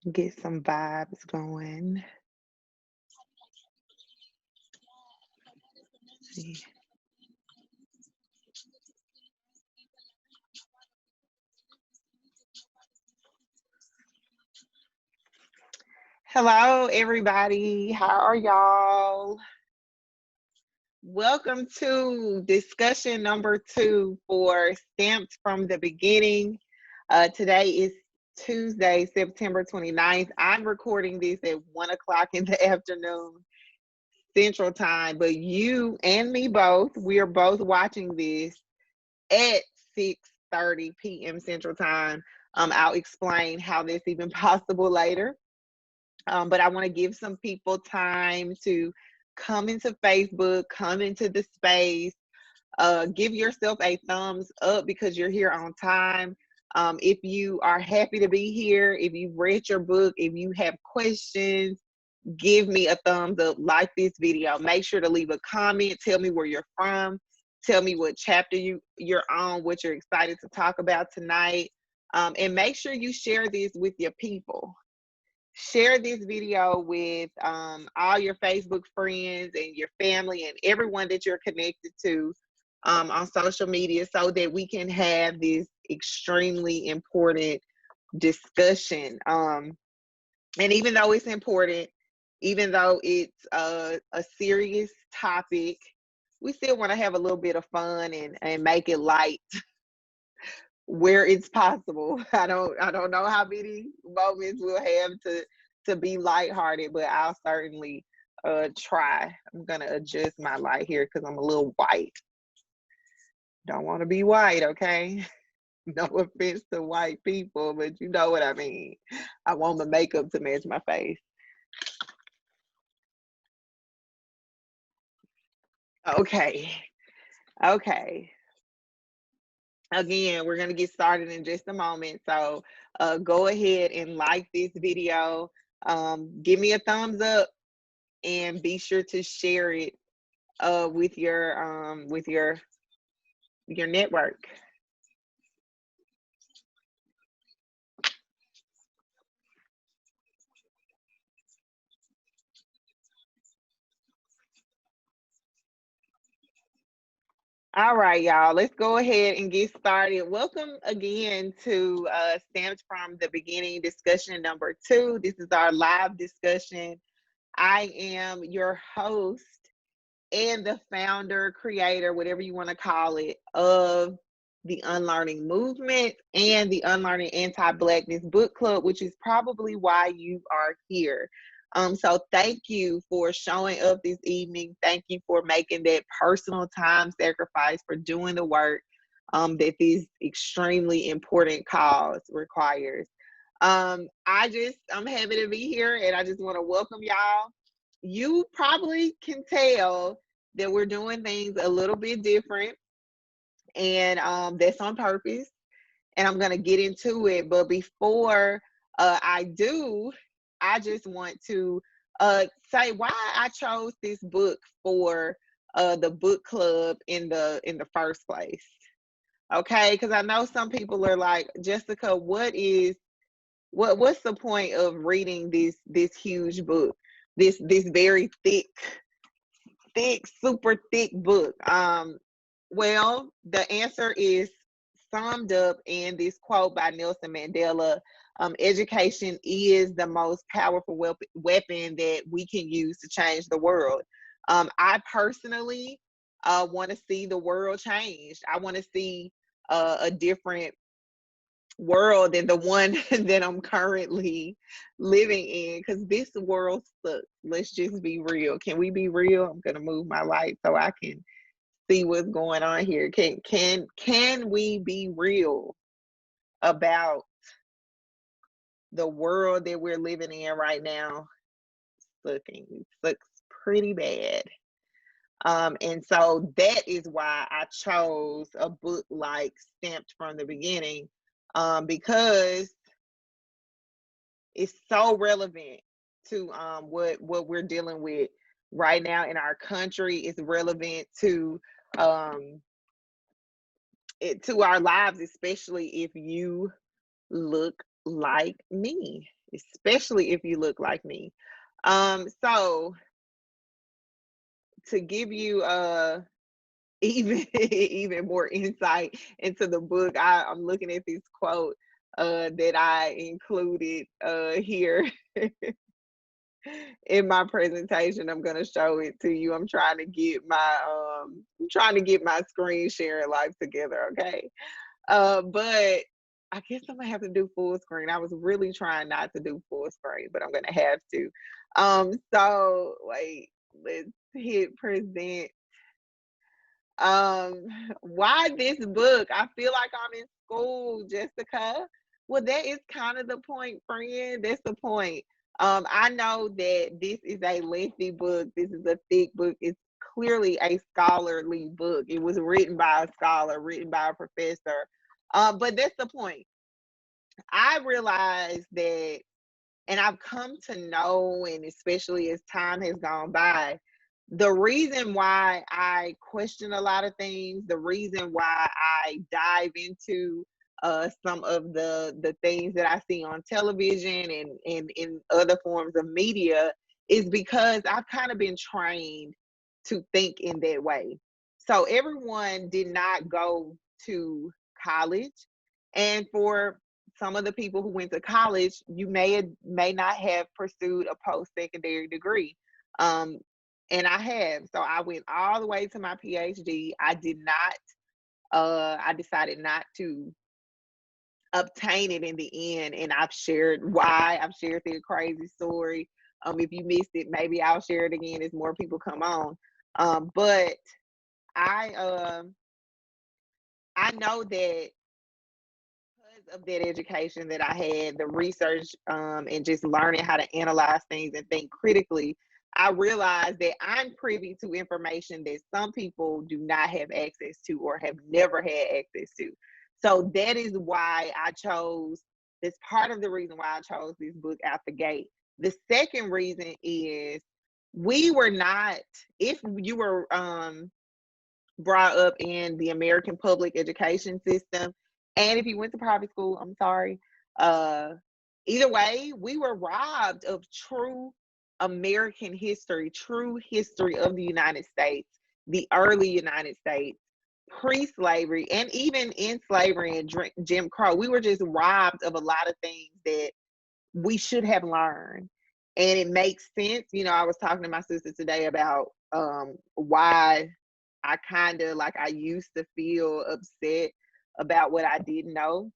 Get some vibes going. See. Hello, everybody. How are y'all? Welcome to discussion number 2 for Stamped from the Beginning. Today is Tuesday, September 29th. I'm recording this at 1 o'clock in the afternoon Central Time, but you and me both, we are both watching this at 6:30 p.m. Central Time. I'll explain how this even possible later. But I want to give some people time to come into Facebook, come into the space, give yourself a thumbs up because you're here on time. If you are happy to be here, if you've read your book, if you have questions, give me a thumbs up, like this video. Make sure to leave a comment. Tell me where you're from. Tell me what chapter you're on, what you're excited to talk about tonight. And make sure you share this with your people. Share this video with all your Facebook friends and your family and everyone that you're connected to on social media so that we can have this extremely important discussion. And even though it's important, even though it's a serious topic, we still want to have a little bit of fun and make it light where it's possible. I don't know how many moments we'll have to be lighthearted, but I'll certainly try. I'm gonna adjust my light here because I'm a little white. Don't want to be white, okay? No offense to white people, but you know what I mean. I want my makeup to match my face. Okay. Okay. Again, we're going to get started in just a moment. So go ahead and like this video. Give me a thumbs up and be sure to share it with your network. All right, y'all, let's go ahead and get started. Welcome again to Stamped from the Beginning discussion number 2. This is our live discussion. I am your host and the founder, creator, whatever you want to call it, of the Unlearning Movement and the Unlearning Anti-Blackness Book Club, which is probably why you are here. So thank you for showing up this evening. Thank you for making that personal time sacrifice for doing the work that this extremely important cause requires. I'm happy to be here and I just want to welcome y'all. You probably can tell that we're doing things a little bit different, and that's on purpose. And I'm going to get into it. But before I do, I just want to say why I chose this book for the book club in the first place. Okay, because I know some people are like, Jessica, what's the point of reading this huge book, this very thick, super thick book? Well, the answer is summed up in this quote by Nelson Mandela. Education is the most powerful weapon that we can use to change the world. I personally want to see the world changed. I want to see a different world than the one that I'm currently living in, because this world sucks. Let's just be real. Can we be real? I'm gonna move my light so I can see what's going on here. Can we be real about the world that we're living in right now? Sucks pretty bad. And so that is why I chose a book like Stamped from the Beginning, because it's so relevant to what we're dealing with right now in our country. It's relevant to um, to our lives, especially if you look like me, especially if you look like me. So to give you even even more insight into the book, I'm looking at this quote that I included here in my presentation. I'm gonna show it to you. I'm trying to get my screen sharing life together, okay? But I guess I'm gonna have to do full screen. I was really trying not to do full screen, but I'm gonna have to. So wait, let's hit present. Um, why this book? I feel like I'm in school, Jessica. Well, that is kind of the point, friend. That's the point. I know that this is a lengthy book. This is a thick book. It's clearly a scholarly book. It was written by a scholar, written by a professor. But that's the point. I realized that, and I've come to know, and especially as time has gone by, the reason why I question a lot of things, the reason why I dive into some of the things that I see on television and in other forms of media is because I've kind of been trained to think in that way. So everyone did not go to college, and for some of the people who went to college, you may not have pursued a post-secondary degree. Um, and I have. So I went all the way to my PhD. I did not, I decided not to obtain it in the end. And I've shared why. I've shared the crazy story. If you missed it, maybe I'll share it again as more people come on. But I, I know that because of that education that I had, the research, and just learning how to analyze things and think critically, I realized that I'm privy to information that some people do not have access to or have never had access to. So that is why I chose, that's part of the reason why I chose this book out the gate. The second reason is we were not, if you were brought up in the American public education system. And if you went to private school, I'm sorry. Uh, Either way, we were robbed of true American history, true history of the United States, the early United States, pre-slavery, and even in slavery and Jim Crow. We were just robbed of a lot of things that we should have learned. And it makes sense. You know, I was talking to my sister today about why I kind of like I used to feel upset about what I didn't know,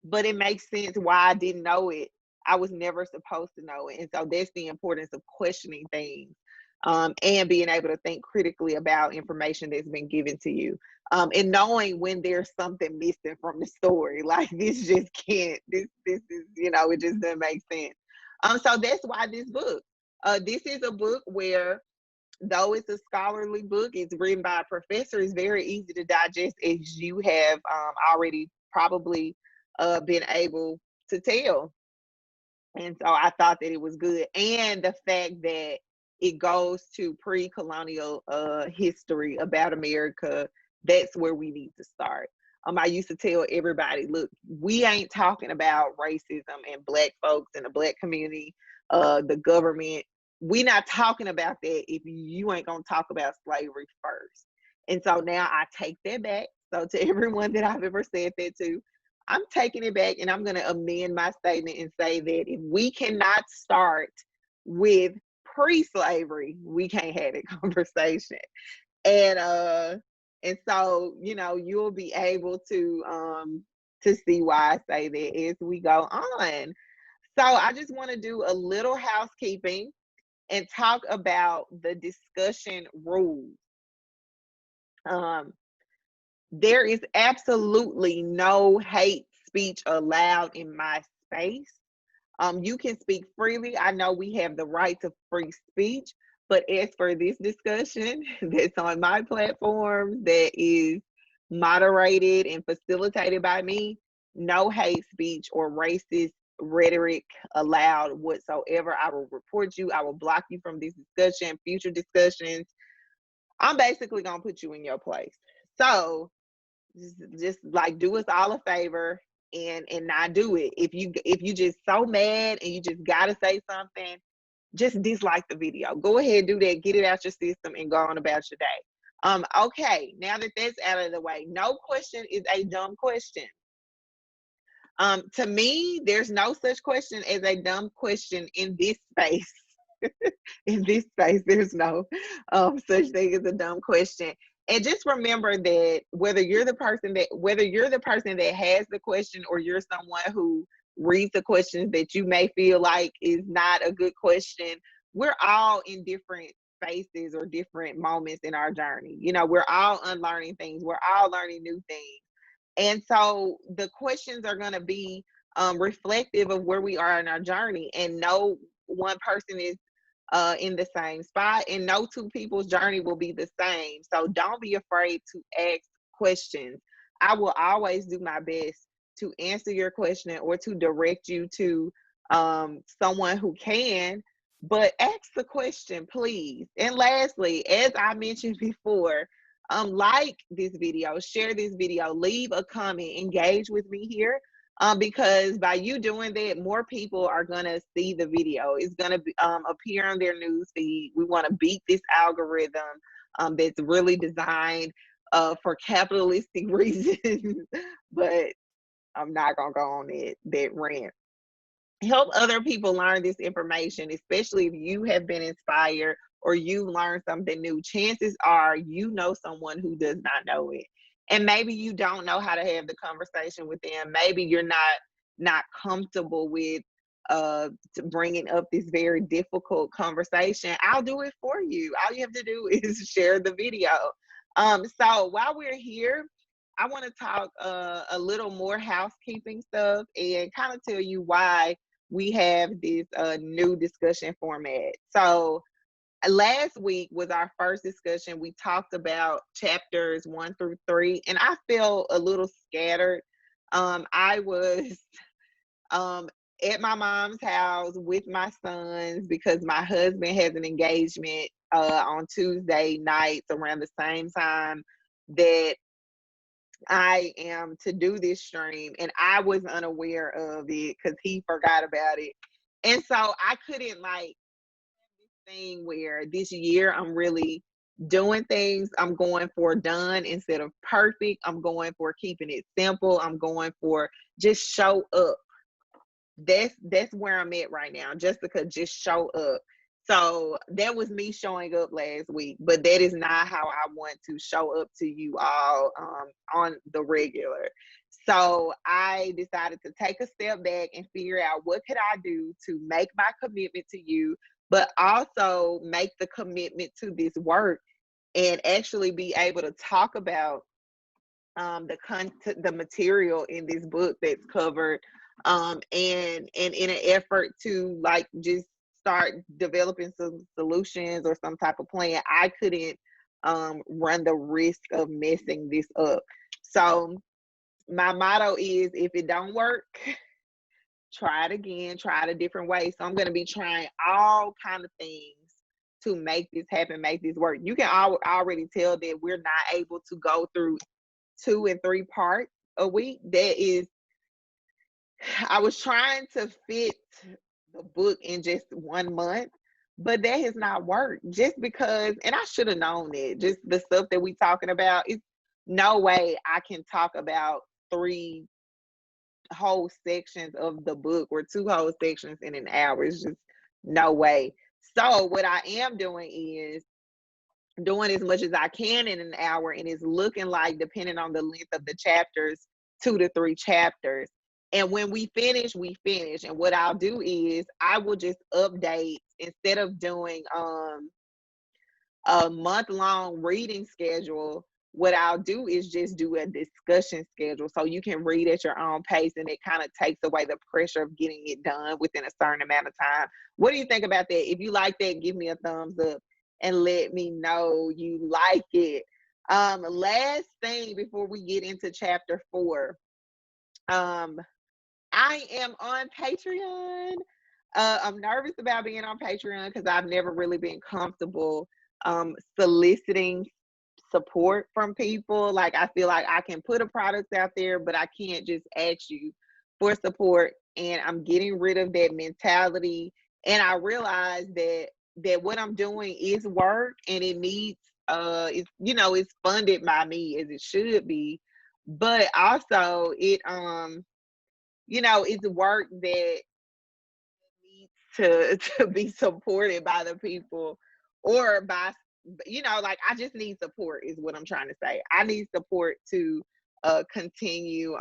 but it makes sense why I didn't know it. I was never supposed to know it. And so that's the importance of questioning things, and being able to think critically about information that's been given to you, and knowing when there's something missing from the story. Like this just can't, this is, you know, it just doesn't make sense. So that's why this book. This is a book where, though it's a scholarly book, it's written by a professor, it's very easy to digest, as you have already probably been able to tell. And so I thought that it was good. And the fact that it goes to pre-colonial history about America, that's where we need to start. I used to tell everybody, look, we ain't talking about racism and black folks and the black community, the government. We not talking about that if you ain't gonna talk about slavery first. And so now I take that back. So to everyone that I've ever said that to, I'm taking it back and I'm going to amend my statement and say that if we cannot start with pre-slavery, we can't have a conversation. And so, you know, you'll be able to see why I say that as we go on. So I just want to do a little housekeeping and talk about the discussion rules. Um, there is absolutely no hate speech allowed in my space. You can speak freely. I know we have the right to free speech, but as for this discussion that's on my platform, that is moderated and facilitated by me, no hate speech or racist rhetoric allowed whatsoever. I will report you. I will block you from this discussion, future discussions. I'm basically going to put you in your place. So just like do us all a favor and not do it. If you just so mad and you just gotta say something, just dislike the video. Go ahead, do that, get it out your system, and go on about your day. Okay, now that that's out of the way, no question is a dumb question. To me, there's no such question as a dumb question in this space. In this space, there's no such thing as a dumb question. And just remember that whether you're the person that has the question, or you're someone who reads the questions that you may feel like is not a good question, we're all in different spaces or different moments in our journey. You know, we're all unlearning things. We're all learning new things. And so the questions are going to be reflective of where we are in our journey. And no one person is in the same spot, and no two people's journey will be the same. So don't be afraid to ask questions. I will always do my best to answer your question or to direct you to someone who can, but ask the question, please. And lastly, as I mentioned before, like this video, share this video, leave a comment, engage with me here. Because by you doing that, more people are gonna see the video. It's gonna appear on their news feed. We want to beat this algorithm that's really designed for capitalistic reasons. But I'm not gonna go on that rant. Help other people learn this information, especially if you have been inspired or you learned something new. Chances are you know someone who does not know it. And maybe you don't know how to have the conversation with them. Maybe you're not comfortable with bringing up this very difficult conversation. I'll do it for you. All you have to do is share the video. So while we're here, I want to talk a little more housekeeping stuff and kind of tell you why we have this new discussion format. So last week was our first discussion. We talked about chapters 1 through 3, and I felt a little scattered. I was at my mom's house with my sons because my husband has an engagement on Tuesday nights around the same time that I am to do this stream, and I was unaware of it because he forgot about it. And so I couldn't like this thing where this year I'm really doing things. I'm going for done instead of perfect. I'm going for keeping it simple. I'm going for just show up. That's where I'm at right now. Jessica, just show up. So that was me showing up last week, but that is not how I want to show up to you all on the regular. So I decided to take a step back and figure out what could I do to make my commitment to you, but also make the commitment to this work and actually be able to talk about the material in this book that's covered, and in an effort to like just start developing some solutions or some type of plan. I couldn't run the risk of messing this up. So my motto is, if it don't work, try it again, try it a different way. So I'm going to be trying all kind of things to make this happen, make this work. You can already tell that we're not able to go through 2 and 3 parts a week. That is, I was trying to fit the book in just 1 month, but that has not worked just because, and I should have known it, just the stuff that we talking about, it's no way I can talk about 3 whole sections of the book or 2 whole sections in an hour. It's just no way. So what I am doing is doing as much as I can in an hour, and it's looking like, depending on the length of the chapters, 2 to 3 chapters. And when we finish, we finish. And what I'll do is I will just update, instead of doing a month-long reading schedule, what I'll do is just do a discussion schedule so you can read at your own pace, and it kind of takes away the pressure of getting it done within a certain amount of time. What do you think about that? If you like that, give me a thumbs up and let me know you like it. Last thing before we get into chapter 4, I am on Patreon. I'm nervous about being on Patreon because I've never really been comfortable soliciting support from people. Like, I feel like I can put a product out there, but I can't just ask you for support. And I'm getting rid of that mentality. And I realize that what I'm doing is work, and it needs it's funded by me as it should be. But also it's work that needs to be supported by the people, or by like, I just need support is what I'm trying to say. I need support to continue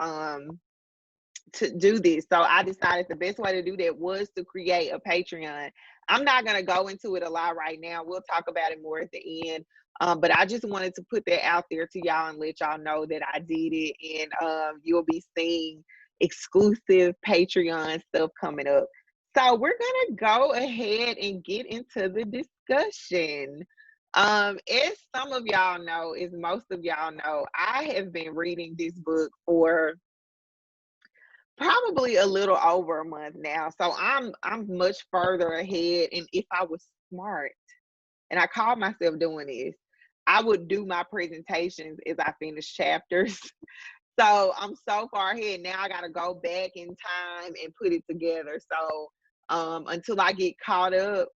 to do this. So I decided the best way to do that was to create a Patreon. I'm not going to go into it a lot right now. We'll talk about it more at the end. But I just wanted to put that out there to y'all and let y'all know that I did it. And you'll be seeing exclusive Patreon stuff coming up. So we're going to go ahead and get into the discussion. As some of y'all know, as most of y'all know, I have been reading this book for probably a little over a month now. So I'm much further ahead. And if I was smart, and I call myself doing this, I would do my presentations as I finish chapters. So I'm so far ahead now. I got to go back in time and put it together. So until I get caught up,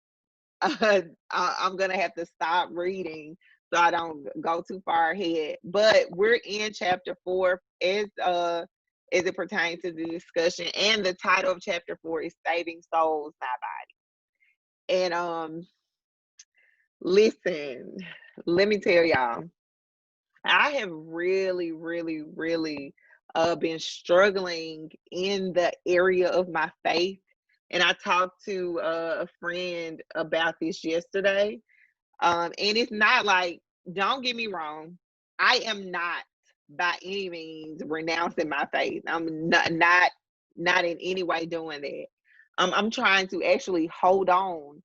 I'm gonna have to stop reading so I don't go too far ahead. But we're in chapter 4 as it pertains to the discussion, and the title of chapter 4 is "Saving Souls, Not Bodies." And listen, let me tell y'all, I have really, really, really been struggling in the area of my faith. And I talked to a friend about this yesterday. And it's not like, don't get me wrong, I am not by any means renouncing my faith. I'm not in any way doing that. I'm trying to actually hold on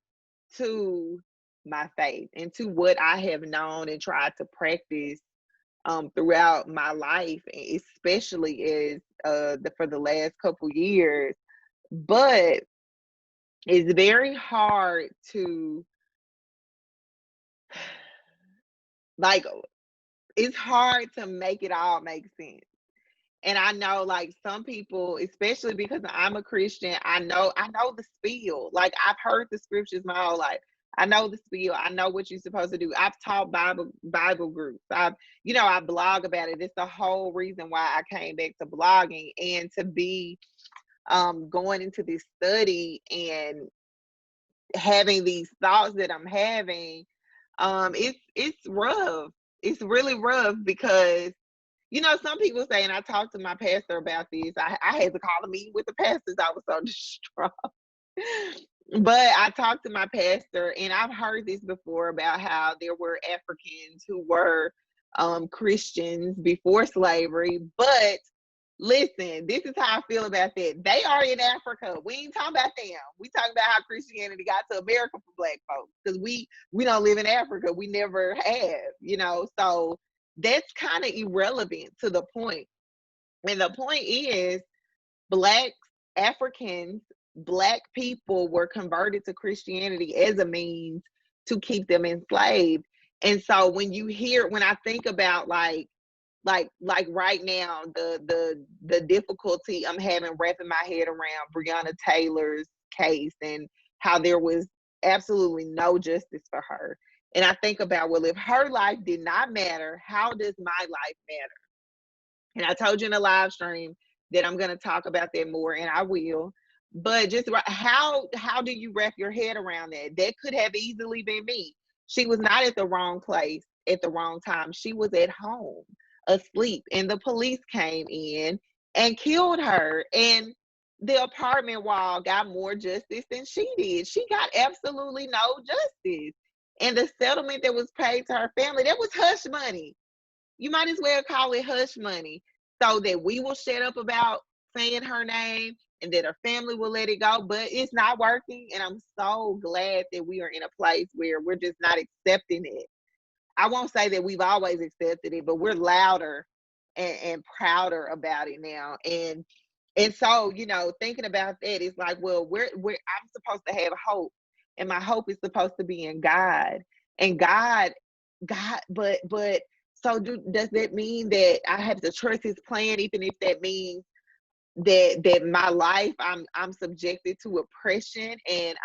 to my faith and to what I have known and tried to practice throughout my life, especially as for the last couple years. But it's very hard to, like, it's hard to make it all make sense. And I know, like, some people, especially because I'm a Christian, I know the spiel. Like, I've heard the scriptures my whole life. I know the spiel. I know what you're supposed to do. I've taught Bible groups. I blog about it. It's the whole reason why I came back to blogging, and to be going into this study and having these thoughts that I'm having. It's rough. It's really rough because some people say, and I talked to my pastor about this. I had to call a meeting with the pastors. I was so distraught. But I talked to my pastor, and I've heard this before about how there were Africans who were Christians before slavery. But listen, this is how I feel about that. They are in Africa. We ain't talking about them. We talking about how Christianity got to America for Black folks, because we don't live in Africa. We never have. So that's kind of irrelevant to the point. And the point is, Blacks, Africans, Black people were converted to Christianity as a means to keep them enslaved. And so when I think about like right now, the difficulty I'm having wrapping my head around Breonna Taylor's case, and how there was absolutely no justice for her. And I think about, well, if her life did not matter, how does my life matter? And I told you in a live stream that I'm going to talk about that more, and I will. But just how do you wrap your head around that? That could have easily been me. She was not at the wrong place at the wrong time. She was at home asleep, and the police came in and killed her. And the apartment wall got more justice than she did. She got absolutely no justice. And the settlement that was paid to her family, that was hush money. You might as well call it hush money, so that we will shut up about saying her name, and that her family will let it go. But it's not working. And I'm so glad that we are in a place where we're just not accepting it. I won't say that we've always accepted it, but we're louder and prouder about it now. And so, thinking about that, it's like, well, I'm supposed to have hope, and my hope is supposed to be in God. And God, but So does that mean that I have to trust his plan, even if that means that my life I'm subjected to oppression, and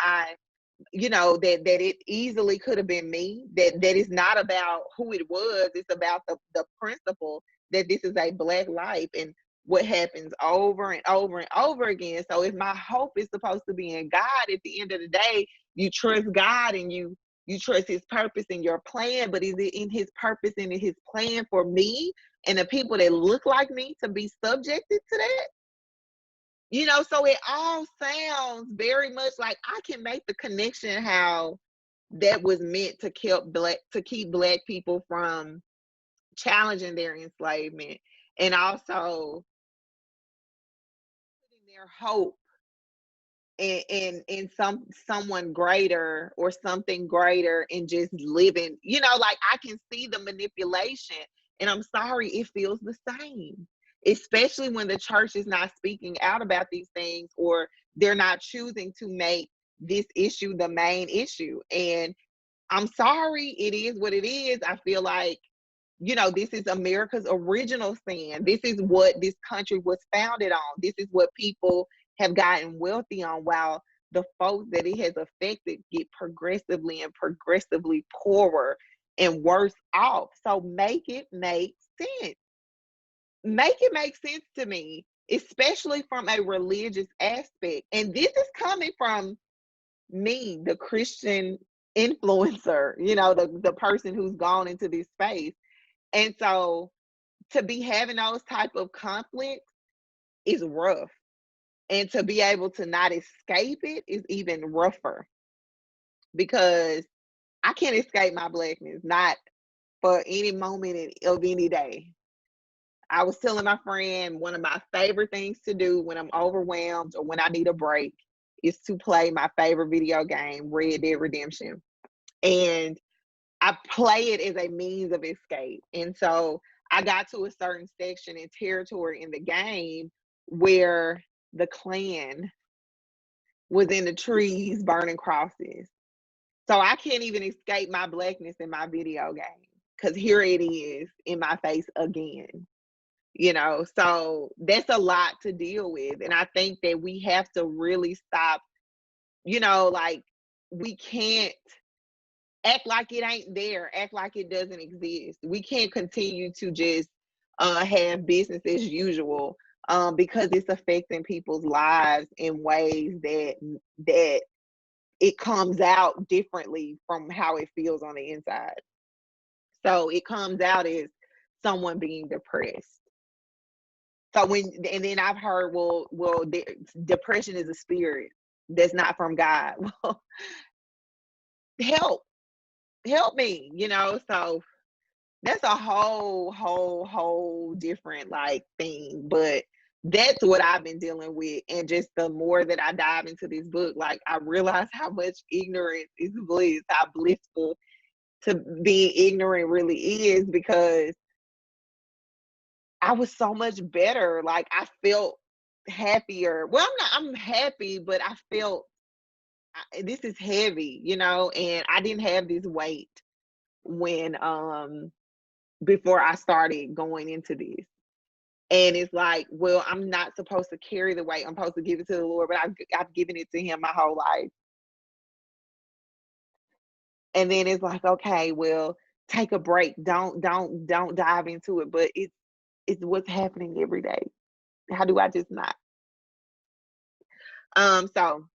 that it easily could have been me, that it's not about who it was, it's about the principle that this is a Black life and what happens over and over and over again. So if my hope is supposed to be in God, at the end of the day, you trust God and you trust his purpose and your plan, but is it in his purpose and in his plan for me and the people that look like me to be subjected to that? So it all sounds very much like I can make the connection how that was meant to keep Black people from challenging their enslavement, and also putting their hope in someone greater or something greater, and just living, like I can see the manipulation, and I'm sorry, it feels the same, especially when the church is not speaking out about these things, or they're not choosing to make this issue the main issue. And I'm sorry, it is what it is. I feel like, this is America's original sin. This is what this country was founded on. This is what people have gotten wealthy on, while the folks that it has affected get progressively poorer and worse off. So make it make sense. Make it make sense to me, especially from a religious aspect. And this is coming from me, the Christian influencer, the person who's gone into this space. And so to be having those type of conflicts is rough. And to be able to not escape it is even rougher, because I can't escape my Blackness, not for any moment of any day. I was telling my friend, one of my favorite things to do when I'm overwhelmed or when I need a break is to play my favorite video game, Red Dead Redemption. And I play it as a means of escape. And so I got to a certain section and territory in the game where the Klan was in the trees burning crosses. So I can't even escape my Blackness in my video game, because here it is in my face again. So that's a lot to deal with. And I think that we have to really stop, like, we can't act like it ain't there, act like it doesn't exist. We can't continue to just have business as usual, because it's affecting people's lives in ways that it comes out differently from how it feels on the inside. So it comes out as someone being depressed. So and then I've heard, depression is a spirit that's not from God. Well, help, help me, So that's a whole different like thing. But that's what I've been dealing with. And just the more that I dive into this book, like I realize how much ignorance is bliss, how blissful to being ignorant really is, because I was so much better. Like I felt happier. Well, I'm happy, but I felt this is heavy, and I didn't have this weight when before I started going into this. And it's like, well, I'm not supposed to carry the weight. I'm supposed to give it to the Lord, but I've given it to him my whole life. And then it's like, okay, well, take a break. Don't dive into it. But it's what's happening every day. How do I just not? So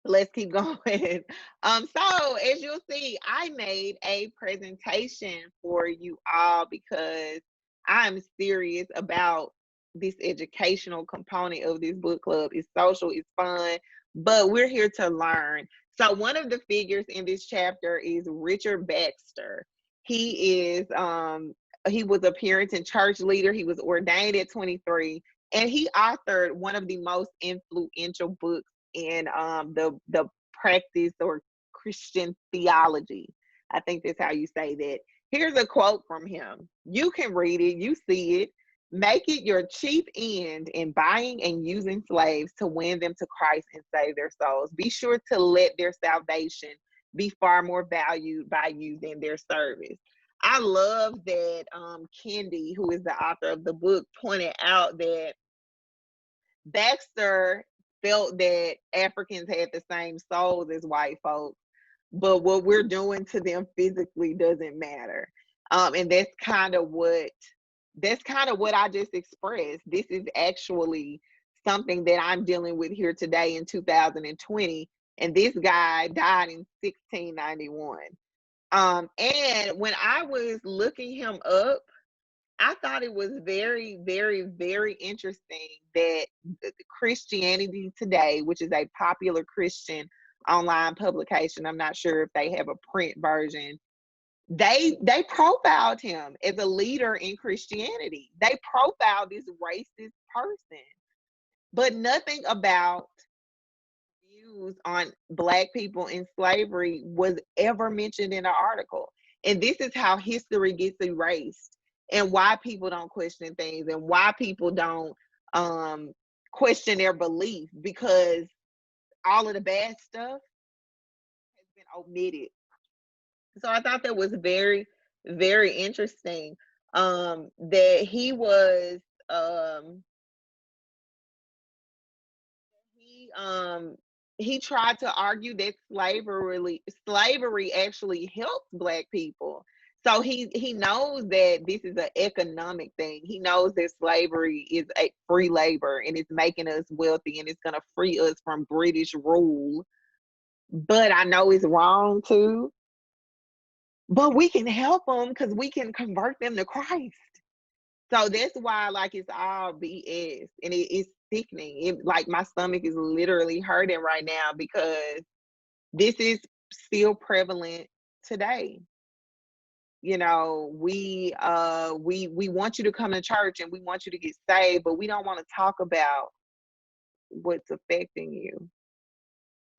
let's keep going. So as you'll see, I made a presentation for you all because I'm serious about this educational component of this book club. It's social, it's fun, but we're here to learn. So one of the figures in this chapter is Richard Baxter. He was a Puritan church leader. He was ordained at 23, and he authored one of the most influential books in the practice or Christian theology. I think that's how you say that. Here's a quote from him. You can read it, you see it. Make it your chief end in buying and using slaves to win them to Christ and save their souls. Be sure to let their salvation be far more valued by you than their service. I love that Kendi, who is the author of the book, pointed out that Baxter felt that Africans had the same souls as white folks, but what we're doing to them physically doesn't matter. And that's kind of what I just expressed. This is actually something that I'm dealing with here today in 2020. And this guy died in 1691. And when I was looking him up, I thought it was very, very, very interesting that Christianity Today, which is a popular Christian online publication, I'm not sure if they have a print version, they profiled him as a leader in Christianity. They profiled this racist person, but nothing about views on Black people in slavery was ever mentioned in the article. And this is how history gets erased, and why people don't question things, and why people don't question their belief, because all of the bad stuff has been omitted. So I thought that was very, very interesting, that he he tried to argue that slavery actually helped Black people. So he knows that this is an economic thing. He knows that slavery is a free labor, and it's making us wealthy, and it's going to free us from British rule. But I know it's wrong too. But we can help them because we can convert them to Christ. So that's why, like, it's all BS, and it's sickening. Like, my stomach is literally hurting right now because this is still prevalent today. You know, we want you to come to church and we want you to get saved, but we don't want to talk about what's affecting you.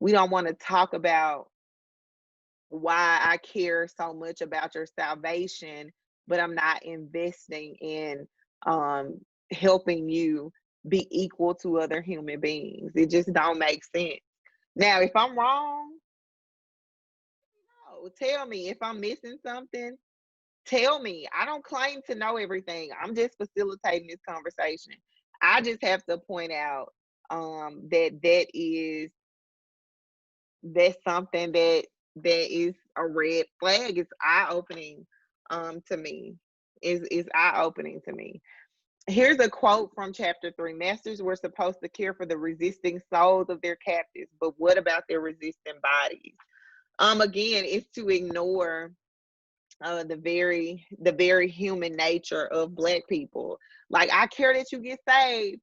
We don't want to talk about why I care so much about your salvation, but I'm not investing in um, helping you be equal to other human beings. It just don't make sense. Now, if I'm wrong, no, tell me. If I'm missing something, tell me. I don't claim to know everything. I'm just facilitating this conversation. I just have to point out that's something that is a red flag. It's eye opening to me. Is eye opening to me. Here's a quote from chapter 3. Masters were supposed to care for the resisting souls of their captives, but what about their resisting bodies? Again, it's to ignore the very human nature of Black people. Like, I care that you get saved,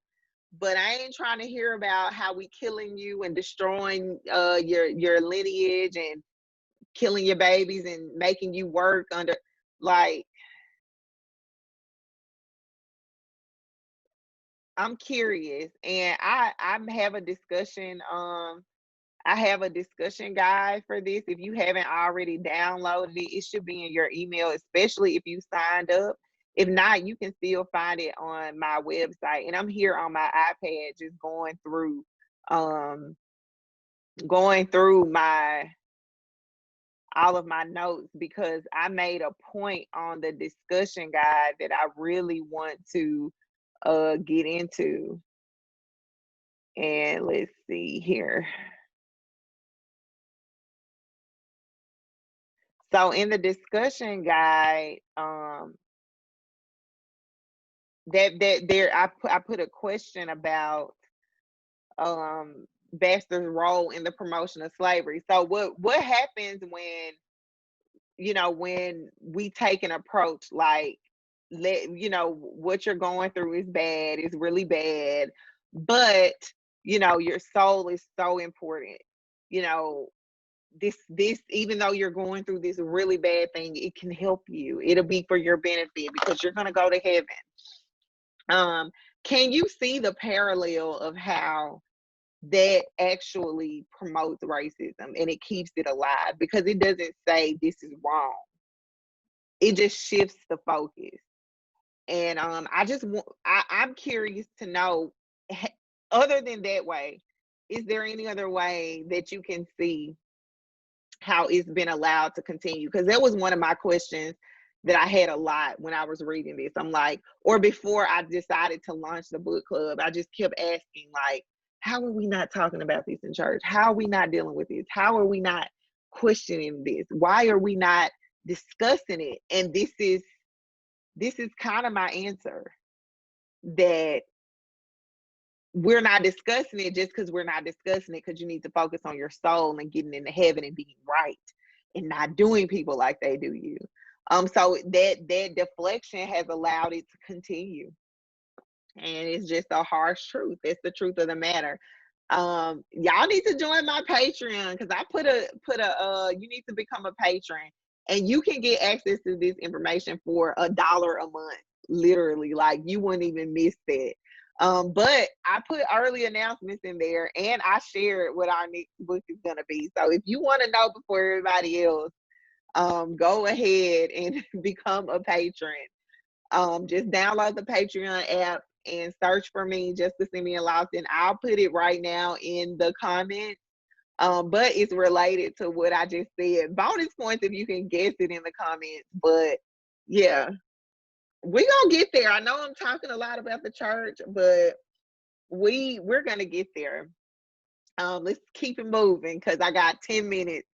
but I ain't trying to hear about how we killing you and destroying your lineage and killing your babies and making you work under, like, I'm curious, and I have a discussion. I have a discussion guide for this. If you haven't already downloaded it, it should be in your email, especially if you signed up. If not, you can still find it on my website. And I'm here on my iPad just um going through my all of my notes, because I made a point on the discussion guide that I really want to get into. And let's see here. So in the discussion guide, that there I put a question about Baxter's role in the promotion of slavery. So what happens when, when we take an approach like, what you're going through is bad, it's really bad, but your soul is so important. You know, this even though you're going through this really bad thing, it can help you. It'll be for your benefit because you're going to go to heaven. Can you see the parallel of how that actually promotes racism and it keeps it alive? Because it doesn't say this is wrong, it just shifts the focus. And I'm curious to know, other than that way, is there any other way that you can see how it's been allowed to continue? Because that was one of my questions that I had a lot when I was reading this. I'm like, or before I decided to launch the book club, I just kept asking, like, how are we not talking about this in church? How are we not dealing with this? How are we not questioning this? Why are we not discussing it? And this is kind of my answer, that we're not discussing it just because we're not discussing it, because you need to focus on your soul and getting into heaven and being right and not doing people like they do you. So that deflection has allowed it to continue. And it's just a harsh truth. It's the truth of the matter. Y'all need to join my Patreon, because I put a you need to become a patron, and you can get access to this information for $1 a month. Literally, like, you wouldn't even miss that. But I put early announcements in there, and I shared what our next book is gonna be. So if you want to know before everybody else, go ahead and become a patron. Just download the Patreon app and search for me, just to send me a Lawson. I'll put it right now in the comments. But it's related to what I just said. Bonus points if you can guess it in the comments. But yeah, we're gonna get there. I know I'm talking a lot about the church, but we're gonna get there. Let's keep it moving, because I got 10 minutes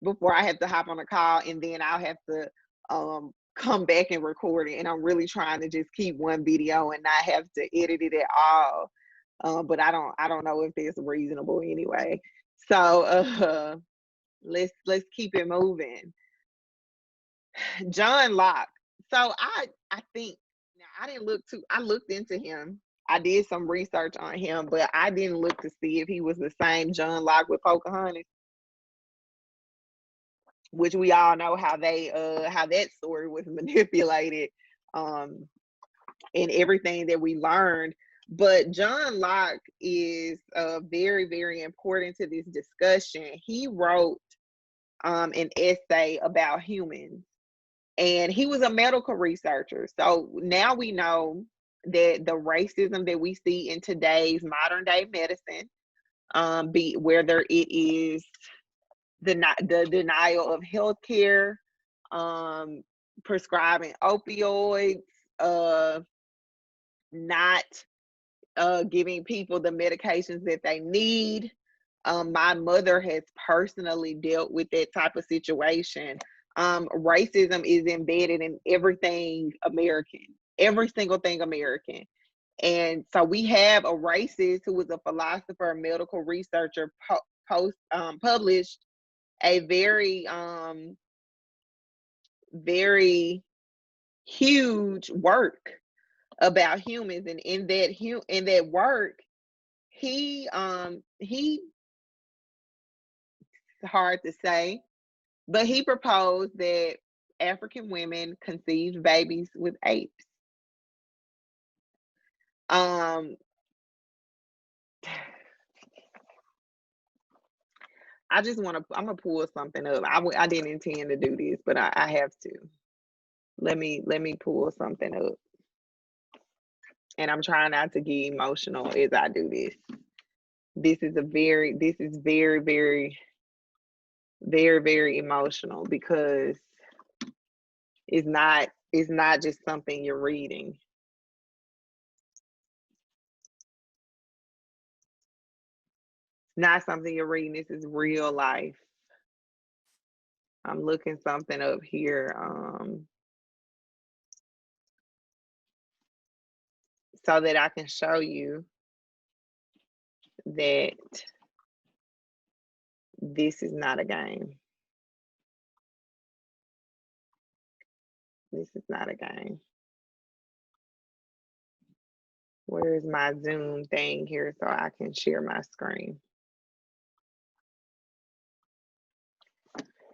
before I have to hop on a call, and then I'll have to come back and record it. And I'm really trying to just keep one video and not have to edit it at all. But I don't know if that's reasonable anyway. So let's keep it moving. John Locke. So I think, now, I looked into him. I did some research on him, but I didn't look to see if he was the same John Locke with Pocahontas, which we all know how that story was manipulated, and everything that we learned. But John Locke is very, very important to this discussion. He wrote an essay about humans, and he was a medical researcher. So now we know that the racism that we see in today's modern day medicine, whether it is the denial of health care, prescribing opioids, not giving people the medications that they need. My mother has personally dealt with that type of situation. Racism is embedded in everything American, every single thing American. And so we have a racist who was a philosopher, medical researcher, published a very huge work about humans. And in that work, he it's hard to say, but he proposed that African women conceived babies with apes. um I'm gonna pull something up. I didn't intend to do this, but I have to. Let me pull something up. And I'm trying not to get emotional as I do this. This is very, very, very, very emotional, because it's not just something you're reading. It's not something you're reading. This is real life. I'm looking something up here, so that I can show you that this is not a game. This is not a game. Where is my Zoom thing here so I can share my screen?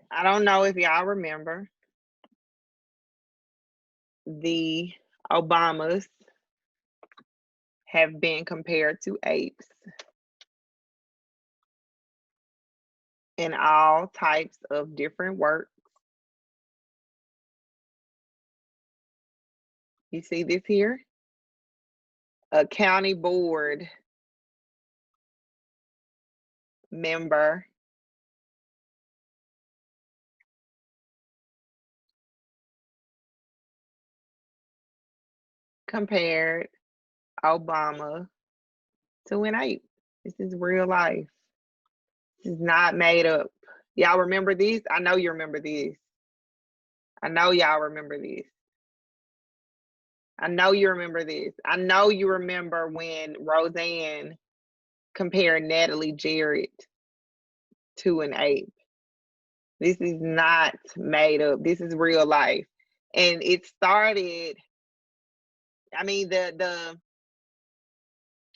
I don't know if y'all remember, the Obamas have been compared to apes in all types of different work. You see this here? A county board member compared Obama to an ape. This is real life. This is not made up. Y'all remember this? I know you remember this. I know y'all remember this. I know you remember this. I know you remember when Roseanne compared Natalie Jarrett to an ape. This is not made up. This is real life. And it started, I mean, the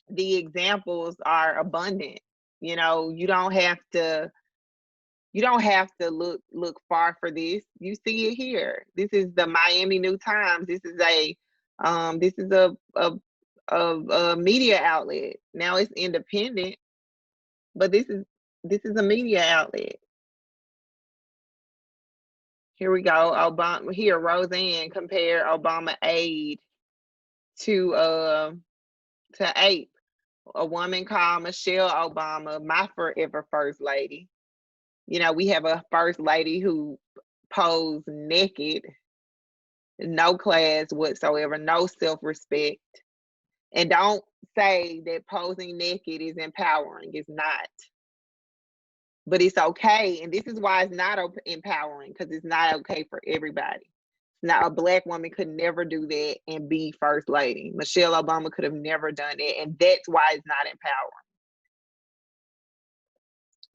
examples are abundant. You know, you don't have to look far for this. You see it here. This is the Miami New Times. This is a media outlet. Now it's independent, but this is a media outlet. Here we go. Obama, here Roseanne compared Obama aide to ape. A woman called Michelle Obama my forever first lady. You know, we have a first lady who posed naked, no class whatsoever, no self-respect. And don't say that posing naked is empowering. It's not. But it's okay. And this is why it's not empowering, because it's not okay for everybody. Now, a Black woman could never do that and be first lady. Michelle Obama could have never done it. And that's why it's not empowering.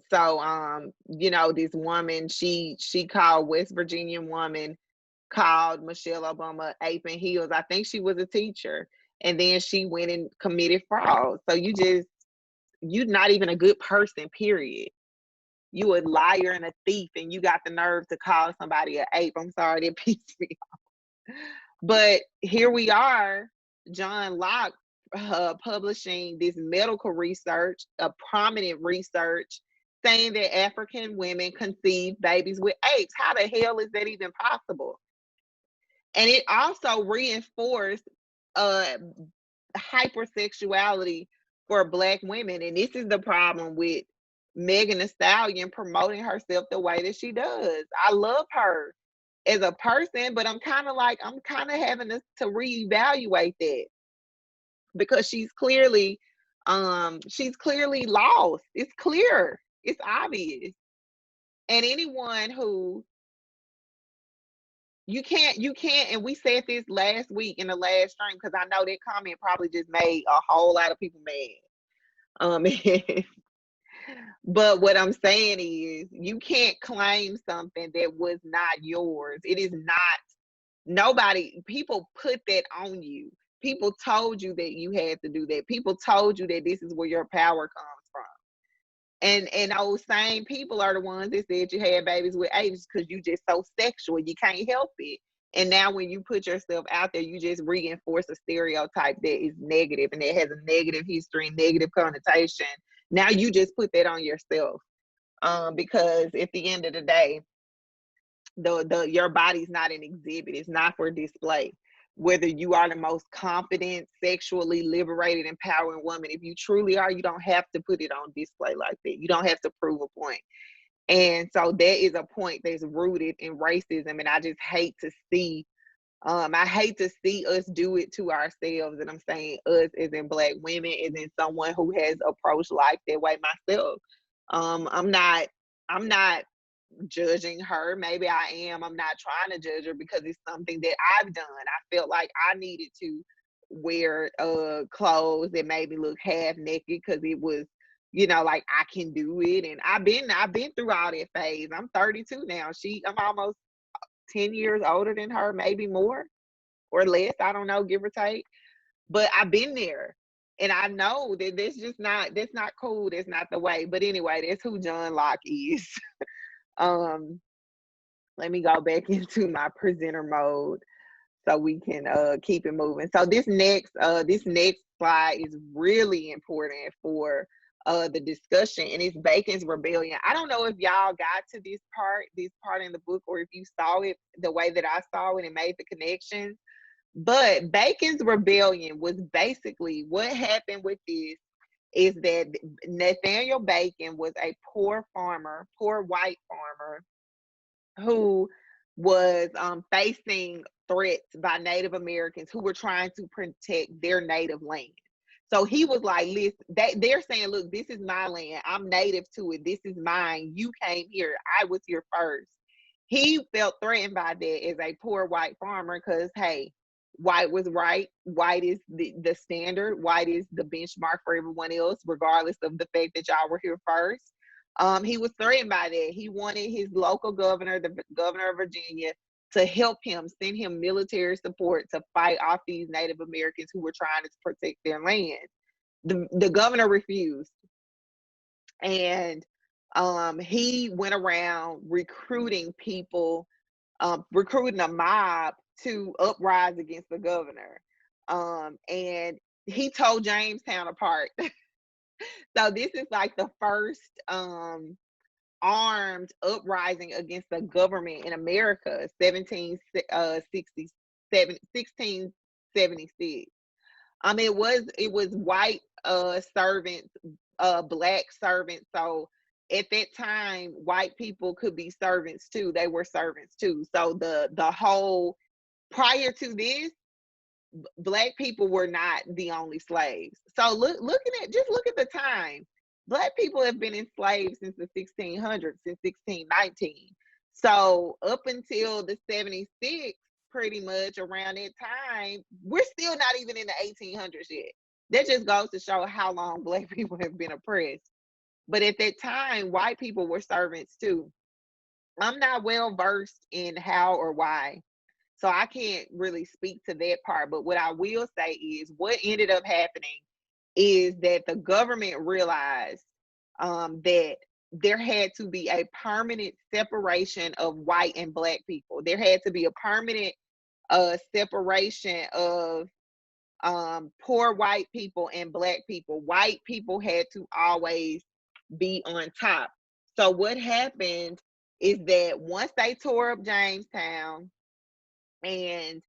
So, you know, this woman, she called West Virginian woman, called Michelle Obama ape in heels. I think she was a teacher. And then she went and committed fraud. So you're not even a good person, period. You a liar and a thief, and you got the nerve to call somebody an ape. I'm sorry, that pissed me off. But here we are, John Locke publishing this medical research, a prominent research, saying that African women conceive babies with apes. How the hell is that even possible? And it also reinforced hypersexuality for Black women. And this is the problem with Megan Thee Stallion promoting herself the way that she does. I love her as a person, but I'm kind of having to reevaluate that, because she's clearly lost. It's clear. It's obvious. And anyone who you can't, and we said this last week in the last stream, because I know that comment probably just made a whole lot of people mad. But what I'm saying is, you can't claim something that was not yours. It is not, people put that on you. People told you that you had to do that. People told you that this is where your power comes from. And those same people are the ones that said you had babies with apes because you just so sexual. You can't help it. And now when you put yourself out there, you just reinforce a stereotype that is negative and that has a negative history, negative connotation. Now you just put that on yourself. Because at the end of the day, your body's not an exhibit. It's not for display. Whether you are the most confident, sexually liberated, empowering woman, if you truly are, you don't have to put it on display like that. You don't have to prove a point. And so that is a point that's rooted in racism. And I just hate to see, us do it to ourselves. And I'm saying us as in Black women, as in someone who has approached life that way myself. I'm not judging her. Maybe I am. I'm not trying to judge her, because it's something that I've done. I felt like I needed to wear clothes that made me look half naked, because it was, you know, like, I can do it. And I've been through all that phase. I'm 32 now. I'm almost 10 years older than her, maybe more or less. I don't know, give or take. But I've been there. And I know that that's not cool. That's not the way. But anyway, that's who John Locke is. Let me go back into my presenter mode so we can keep it moving. So this next slide is really important for the discussion, and it's Bacon's rebellion. I don't know if y'all got to this part in the book, or if you saw it the way that I saw it and made the connections. But Bacon's rebellion was basically, what happened with this is that Nathaniel Bacon was a poor white farmer who was facing threats by Native Americans who were trying to protect their native land. So he was like, listen, they're saying, look, this is my land. I'm native to it. This is mine. You came here. I was here first. He felt threatened by that as a poor white farmer because, hey, white was right. White is the standard. White is the benchmark for everyone else, regardless of the fact that y'all were here first. He was threatened by that. He wanted his local governor, the governor of Virginia, to help him, send him military support to fight off these Native Americans who were trying to protect their land. The governor refused. And he went around recruiting people, recruiting a mob to uprise against the governor. And he told Jamestown apart. So this is like the first armed uprising against the government in America, 1676. It was white servants, black servants. So at that time, white people could be servants too. They were servants too. So the whole prior to this, black people were not the only slaves. So look at the time. Black people have been enslaved since the 1600s, since 1619. So up until the 76, pretty much around that time, we're still not even in the 1800s yet. That just goes to show how long black people have been oppressed. But at that time, white people were servants too. I'm not well versed in how or why, so I can't really speak to that part. But what I will say is what ended up happening is that the government realized that there had to be a permanent separation of white and black people. There had to be a permanent separation of poor white people and black people. White people had to always be on top. So what happened is that once they tore up Jamestown and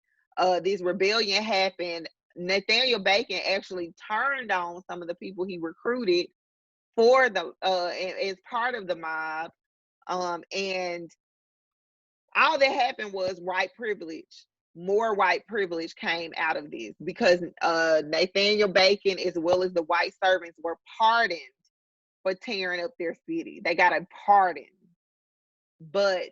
this rebellion happened, Nathaniel Bacon actually turned on some of the people he recruited for the as part of the mob, and all that happened was white privilege. More white privilege came out of this because Nathaniel Bacon, as well as the white servants, were pardoned for tearing up their city. They got a pardon, but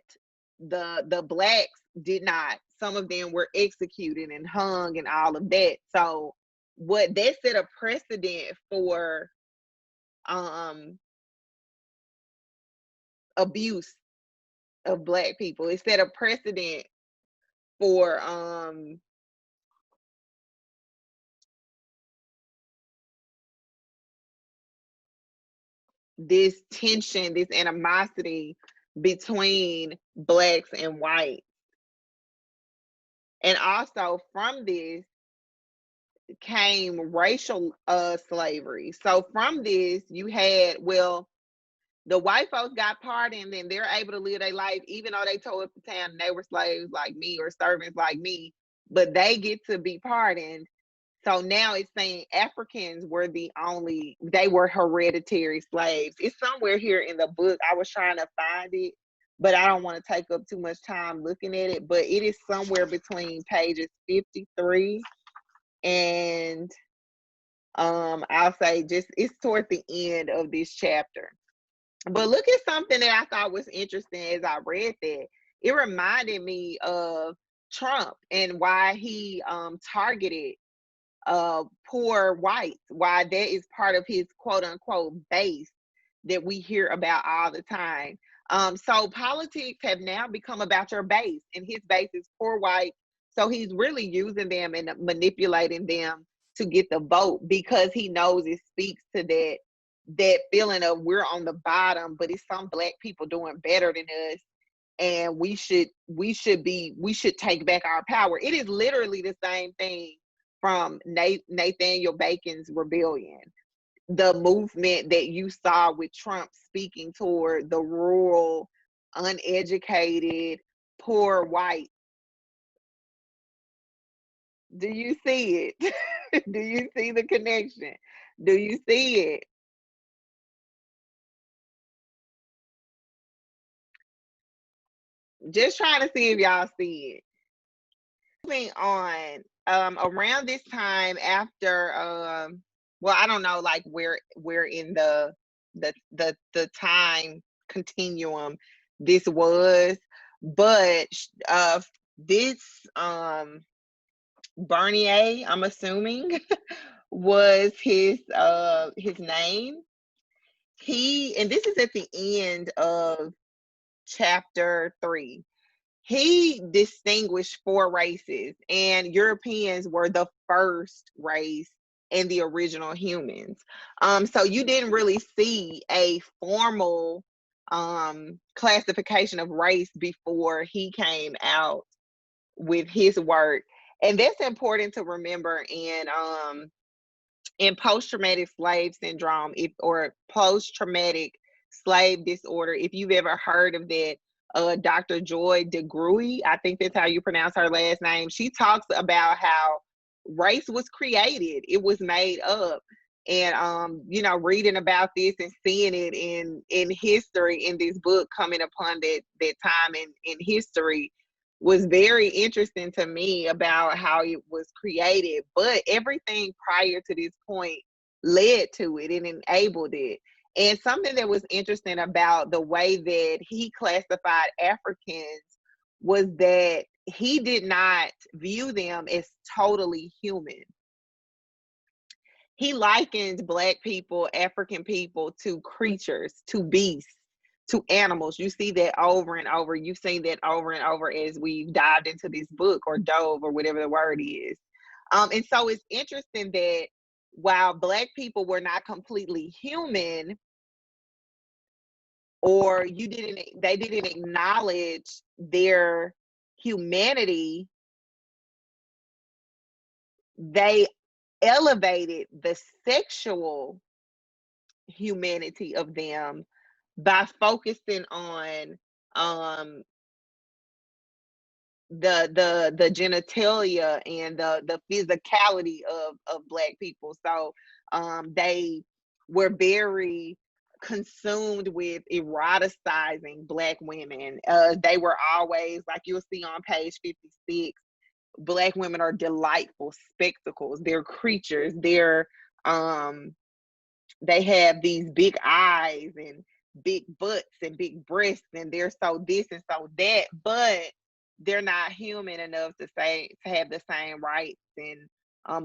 the blacks did not. Some of them were executed and hung and all of that. So what that set a precedent for abuse of black people. It set a precedent for this tension, this animosity between blacks and whites. And also from this came racial slavery. So from this, you had, well, the white folks got pardoned and they're able to live their life, even though they tore up the town and they were slaves like me or servants like me, but they get to be pardoned. So now it's saying Africans were they were hereditary slaves. It's somewhere here in the book. I was trying to find it, but I don't want to take up too much time looking at it. But it is somewhere between pages 53 and I'll say just it's towards the end of this chapter. But look at something that I thought was interesting as I read that. It reminded me of Trump and why he targeted poor whites, why that is part of his quote unquote base that we hear about all the time. So politics have now become about your base, and his base is poor white. So he's really using them and manipulating them to get the vote because he knows it speaks to that feeling of we're on the bottom, but it's some black people doing better than us, and we should take back our power. It is literally the same thing from Nathaniel Bacon's rebellion, the movement that you saw with Trump speaking toward the rural, uneducated, poor white. Do you see it? Do you see the connection? Do you see it? Just trying to see if y'all see it. moving on. Around this time after, well, I don't know, like where in the time continuum this was, but this Bernier, I'm assuming, was his name. And this is at the end of chapter 3. He distinguished 4 races, and Europeans were the first race and the original humans. So you didn't really see a formal classification of race before he came out with his work. And that's important to remember in post-traumatic slave syndrome, or post-traumatic slave disorder. If you've ever heard of that, Dr. Joy DeGruy, I think that's how you pronounce her last name. She talks about how race was created, it was made up. And reading about this and seeing it in history in this book, coming upon that time in history, was very interesting to me about how it was created. But everything prior to this point led to it and enabled it. And something that was interesting about the way that he classified Africans was that he did not view them as totally human. He likened Black people, African people, to creatures, to beasts, to animals. You see that over and over. You've seen that over and over as we've dived into this book, or dove, or whatever the word is. And so it's interesting that while Black people were not completely human, or they didn't acknowledge their humanity, they elevated the sexual humanity of them by focusing on the genitalia and the physicality of Black people. So they were very consumed with eroticizing Black women. They were always, like you'll see on page 56, Black women are delightful spectacles. They're creatures. They have these big eyes and big butts and big breasts, and they're so this and so that, but they're not human enough to have the same rights and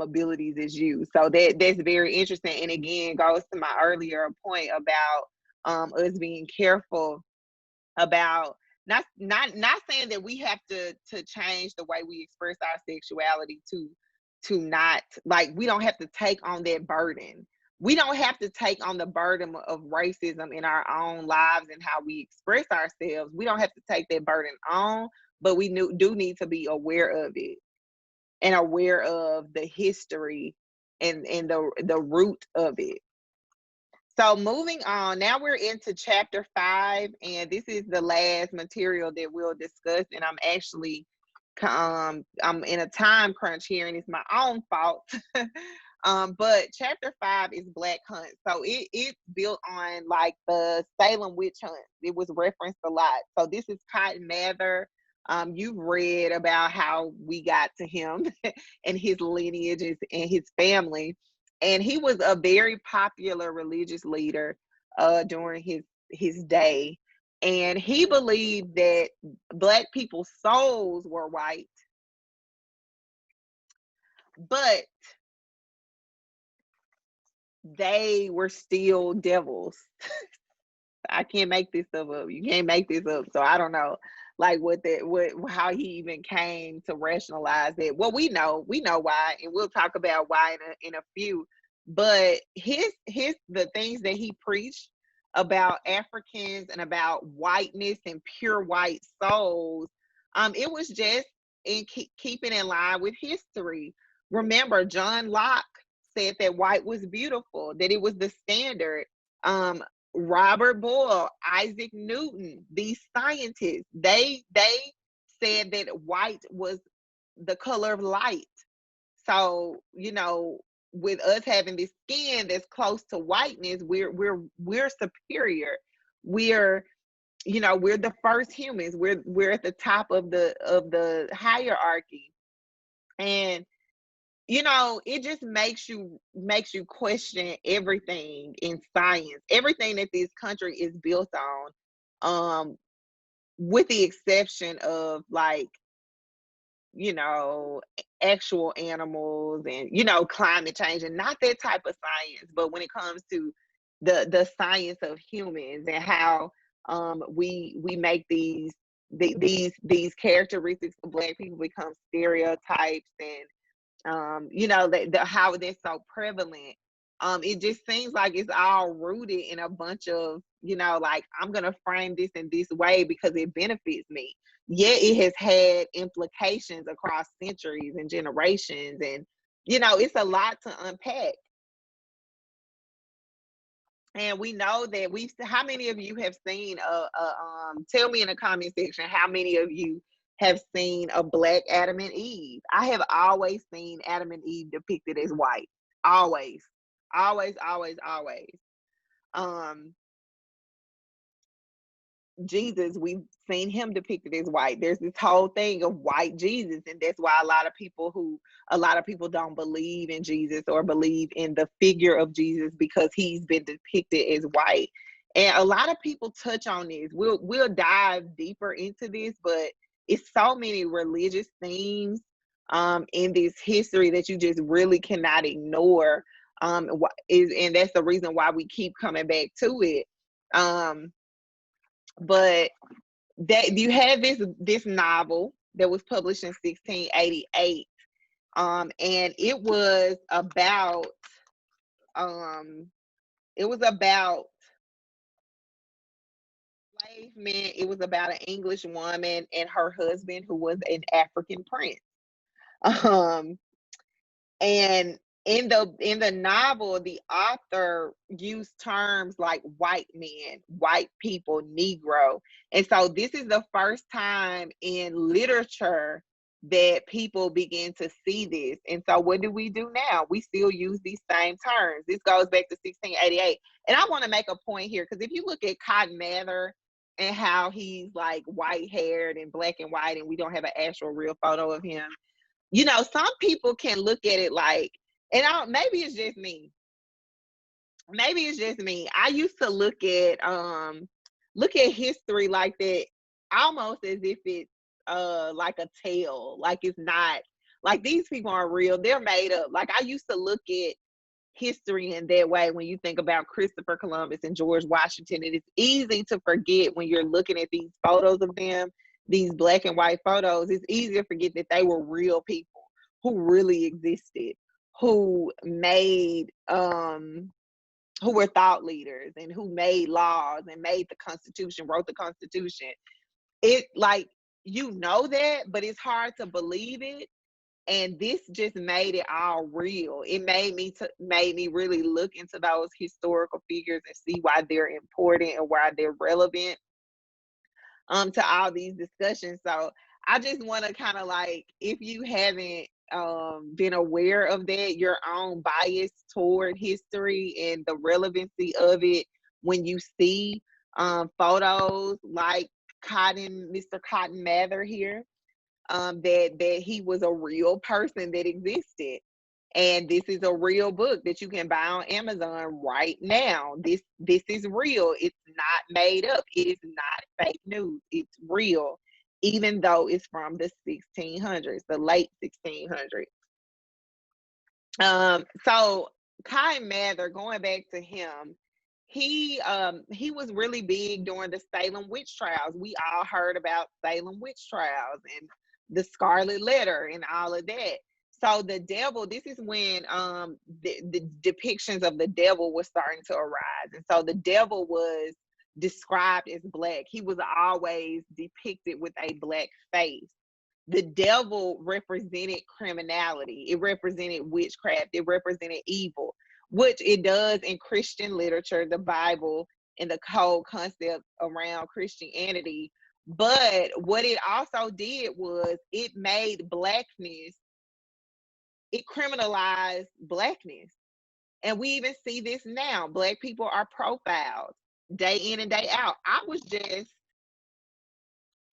abilities as you. So that's very interesting, and again goes to my earlier point about us being careful about not saying that we have to change the way we express our sexuality to not, like, we don't have to take on that burden. We don't have to take on the burden of racism in our own lives and how we express ourselves. We don't have to take that burden on, but we do need to be aware of it and aware of the history and the root of it. So moving on, now we're into chapter 5, and this is the last material that we'll discuss. And I'm actually, I'm in a time crunch here, and it's my own fault. But chapter 5 is Black Hunt. So it's built on like the Salem witch hunt. It was referenced a lot. So this is Cotton Mather. You've read about how we got to him and his lineage and his family. And he was a very popular religious leader during his day. And he believed that Black people's souls were white, but they were still devils. I can't make this stuff up. You can't make this up. So I don't know, like, how he even came to rationalize that. Well, we know why, and we'll talk about why in a few. But the things that he preached about Africans and about whiteness and pure white souls, it was just in keeping in line with history. Remember, John Locke said that white was beautiful, that it was the standard. Robert Boyle, Isaac Newton, these scientists, they said that white was the color of light. So, with us having this skin that's close to whiteness, we're superior. We're we're the first humans. We're at the top of the hierarchy. And it just makes you question everything in science, everything that this country is built on, with the exception of, like, you know, actual animals and, climate change, and not that type of science, but when it comes to the science of humans and how we make these characteristics of Black people become stereotypes, and how they're so prevalent. It just seems like it's all rooted in a bunch of, like, I'm gonna frame this in this way because it benefits me. Yet it has had implications across centuries and generations, and it's a lot to unpack. And we know that how many of you have seen tell me in the comment section how many of you have seen a Black Adam and Eve. I have always seen Adam and Eve depicted as white. Always. Always, always, always. Um Jesus, we've seen him depicted as white. There's this whole thing of white Jesus, and that's why a lot of people don't believe in Jesus or believe in the figure of Jesus, because he's been depicted as white. And a lot of people touch on this. We'll dive deeper into this, but it's so many religious themes in this history that you just really cannot ignore. And that's the reason why we keep coming back to it. But that you had this novel that was published in 1688, and um it was about enslavement. It was about an English woman and her husband who was an African prince. um and in the novel, the author used terms like white men, white people, Negro. And so this is the first time in literature that people begin to see this. And so what do we do now? We still use these same terms. This goes back to 1688. And I want to make a point here, because if you look at Cotton Mather and how he's like white haired and black and white, and we don't have an actual real photo of him, some people can look at it like, and maybe it's just me. Maybe it's just me. I used to look at history like that, almost as if it's like a tale, like it's not, like these people aren't real. They're made up. Like I used to look at history in that way when you think about Christopher Columbus and George Washington. And it's easy to forget when you're looking at these photos of them, these black and white photos. It's easy to forget that they were real people who really existed, who made who were thought leaders and who made laws and made the Constitution, wrote the Constitution. It, like, that, but it's hard to believe it. And this just made it all real. It made me really look into those historical figures and see why they're important and why they're relevant to all these discussions. So I just want to kind of, like, if you haven't been aware of that, your own bias toward history and the relevancy of it, when you see photos like Mr. Cotton Mather here, that he was a real person that existed. And this is a real book that you can buy on Amazon right now. This is real. It's not made up. It is not fake news. It's real, even though it's from the 1600s, the late 1600s. So Kai Mather, going back to him, he was really big during the Salem witch trials. We all heard about Salem witch trials and the Scarlet Letter and all of that. So the devil, this is when the depictions of the devil was starting to arise. And so the devil was described as black. He was always depicted with a black face. The devil represented criminality. It represented witchcraft. It represented evil, which it does in Christian literature, the Bible, and the whole concept around Christianity. But what it also did was it made blackness, it criminalized blackness. And we even see this now. Black people are profiled day in and day out. I was just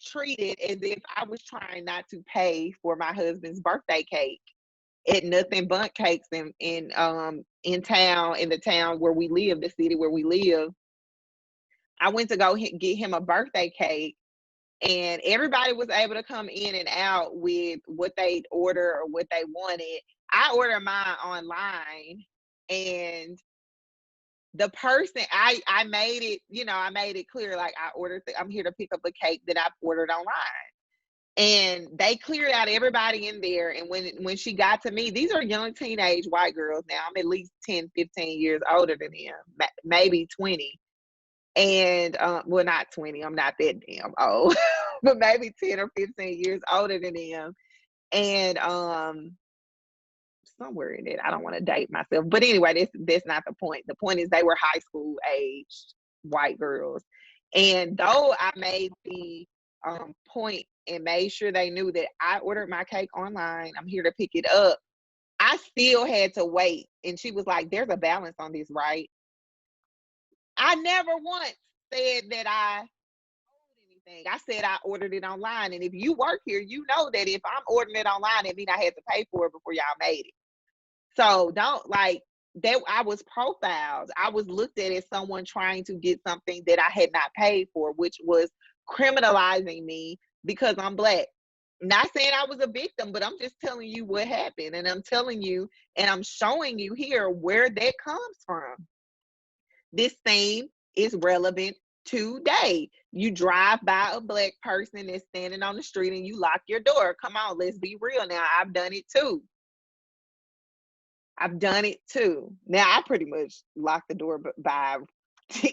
treated as if I was trying not to pay for my husband's birthday cake at Nothing Bundt Cakes in town, in the town where we live, the city where we live. I went to go get him a birthday cake, and everybody was able to come in and out with what they'd order or what they wanted. I ordered mine online, and the person, I made it, I made it clear, like, I'm here to pick up a cake that I've ordered online. And they cleared out everybody in there. And when she got to me, these are young teenage white girls now. I'm at least 10, 15 years older than them, maybe 20. And well, not 20, I'm not that damn old, but maybe 10 or 15 years older than them. And somewhere in it, I don't want to date myself, but anyway, that's not the point. The point is they were high school aged white girls. And though I made the point and made sure they knew that I ordered my cake online, I'm here to pick it up, I still had to wait. And she was like, there's a balance on this, right? I never once said that I owed anything. I said I ordered it online. And if you work here, you know that if I'm ordering it online, it means I had to pay for it before y'all made it. So don't, like, that I was profiled. I was looked at as someone trying to get something that I had not paid for, which was criminalizing me because I'm Black. Not saying I was a victim, but I'm just telling you what happened. And I'm telling you, and I'm showing you here where that comes from. This theme is relevant today. You drive by a Black person that's standing on the street and you lock your door. Come on, let's be real now. I've done it too. Now I pretty much lock the door by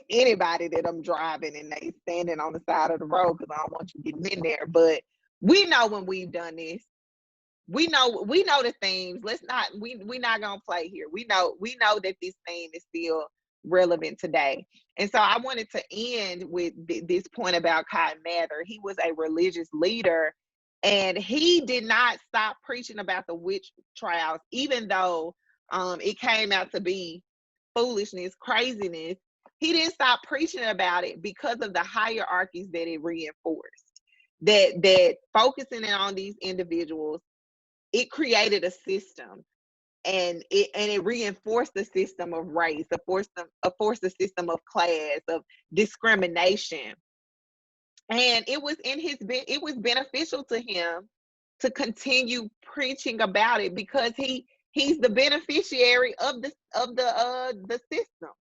anybody that I'm driving and they standing on the side of the road because I don't want you getting in there. But we know when we've done this. We know the themes. We're not gonna play here. We know that this theme is still relevant today. And so I wanted to end with this point about Cotton Mather. He was a religious leader, and he did not stop preaching about the witch trials, even though it came out to be foolishness, craziness. He didn't stop preaching about it because of the hierarchies that it reinforced. That focusing in on these individuals, it created a system, and it reinforced the system of race, forced the system of class, of discrimination. And it was beneficial to him to continue preaching about it because he's the beneficiary of the system.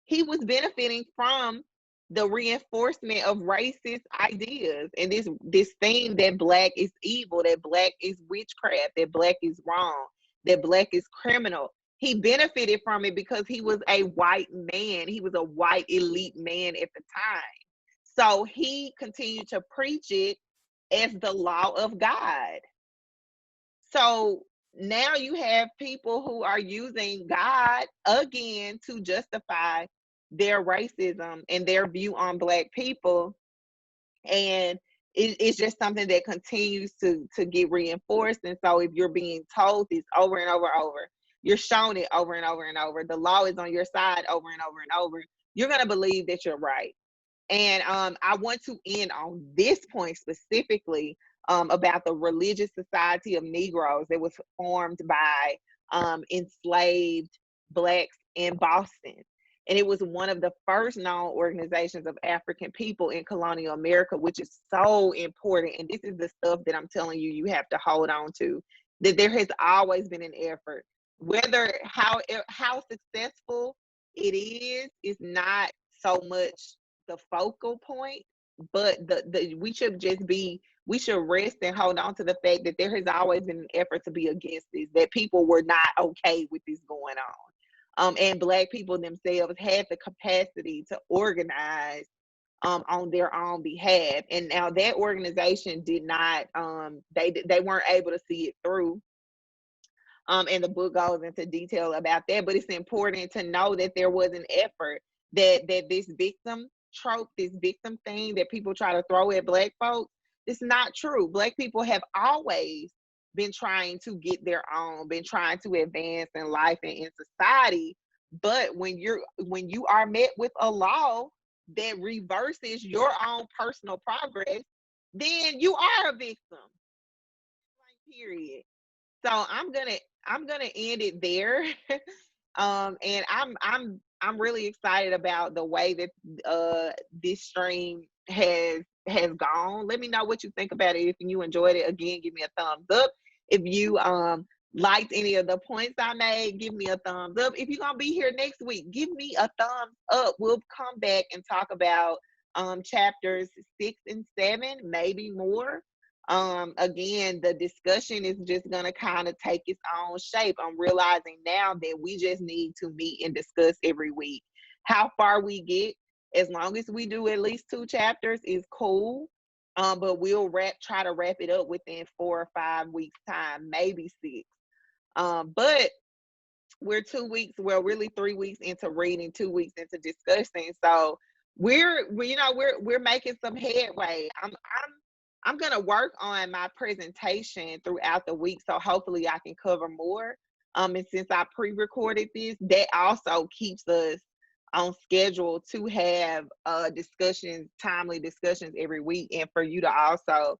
He was benefiting from the reinforcement of racist ideas and this theme that Black is evil, that Black is witchcraft, that Black is wrong, that Black is criminal. He benefited from it because he was a white man. He was a white elite man at the time. So he continued to preach it as the law of God. So now you have people who are using God again to justify their racism and their view on Black people. And it's just something that continues to get reinforced. And so if you're being told this over and over and over, you're shown it over and over and over, the law is on your side over and over and over, you're going to believe that you're right. And I want to end on this point specifically about the Religious Society of Negroes that was formed by enslaved Blacks in Boston. And it was one of the first known organizations of African people in colonial America, which is so important. And this is the stuff that I'm telling you, you have to hold on to, that there has always been an effort. Whether how successful it is not so much the focal point, but we should rest and hold on to the fact that there has always been an effort to be against this, that people were not okay with this going on. And Black people themselves had the capacity to organize on their own behalf. And now that organization did not, they weren't able to see it through. And the book goes into detail about that, but it's important to know that there was an effort, that this victim trope, this victim thing that people try to throw at Black folks, it's not true. Black people have always been trying to get their own, been trying to advance in life and in society. But when you are met with a law that reverses your own personal progress, then you are a victim. Period. So I'm gonna end it there. And I'm really excited about the way that this stream has gone. Let me know what you think about it. If you enjoyed it, again, give me a thumbs up. If you liked any of the points I made, give me a thumbs up. If you're gonna be here next week, give me a thumbs up. We'll come back and talk about chapters 6 and 7, maybe more. Again, the discussion is just going to kind of take its own shape. I'm realizing now that we just need to meet and discuss every week. How far we get, as long as we do at least 2 chapters, is cool. But we'll try to wrap it up within 4 or 5 weeks time, maybe 6. But we're 2 weeks, well, really 3 weeks into reading, 2 weeks into discussing. So we're making some headway. I'm gonna work on my presentation throughout the week, so hopefully I can cover more. And since I pre-recorded this, that also keeps us on schedule to have discussions, timely discussions every week, and for you to also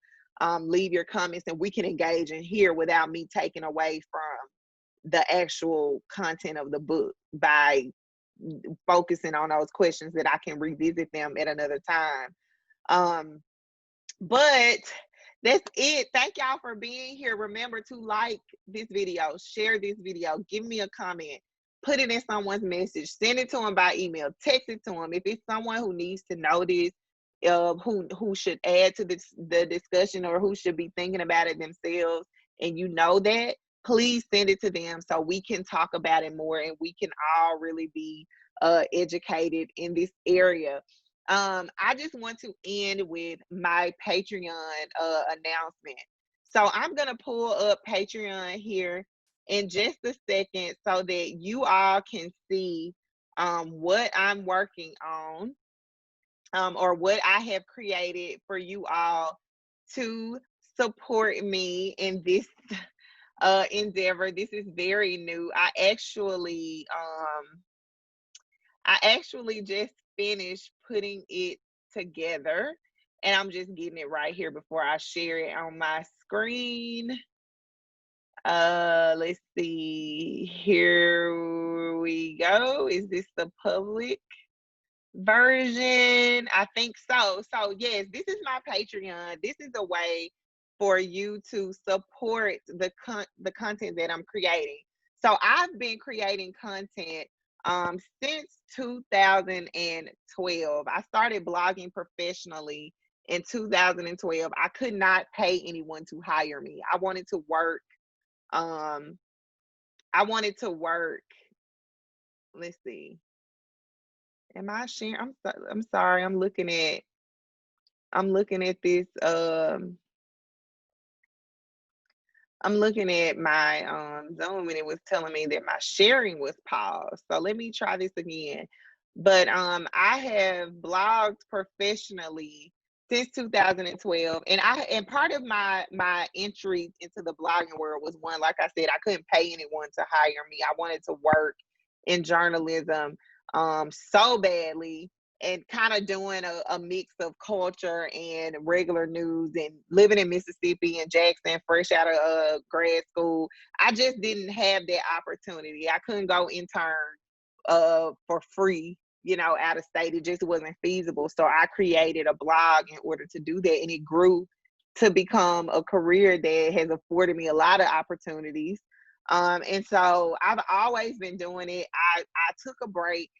leave your comments and we can engage in here without me taking away from the actual content of the book by focusing on those questions that I can revisit them at another time. But that's it. Thank y'all for being here. Remember to like this video, share this video, give me a comment, put it in someone's message, send it to them by email, text it to them. If it's someone who needs to know this, who should add to the discussion, or who should be thinking about it themselves, and you know that, please send it to them so we can talk about it more and we can all really be educated in this area. I just want to end with my Patreon announcement. So I'm going to pull up Patreon here in just a second so that you all can see what I'm working on, or what I have created for you all to support me in this endeavor. This is very new. I actually just finished putting it together, and I'm just getting it right here before I share it on my screen. Let's see. Here we go. Is this the public version? I think so. So yes, this is my Patreon. This is a way for you to support the content that I'm creating. So I've been creating content since 2012. I started blogging professionally in 2012. I could not pay anyone to hire me. I wanted to work. Let's see. Am I sharing? I'm sorry. I'm looking at this. I'm looking at my Zoom, and it was telling me that my sharing was paused. So let me try this again. But I have blogged professionally since 2012, and part of my entry into the blogging world was, one, like I said, I couldn't pay anyone to hire me. I wanted to work in journalism so badly, and kind of doing a mix of culture and regular news, and living in Mississippi and Jackson, fresh out of grad school. I just didn't have that opportunity. I couldn't go intern for free, out of state. It just wasn't feasible. So I created a blog in order to do that, and it grew to become a career that has afforded me a lot of opportunities. And so I've always been doing it. I took a break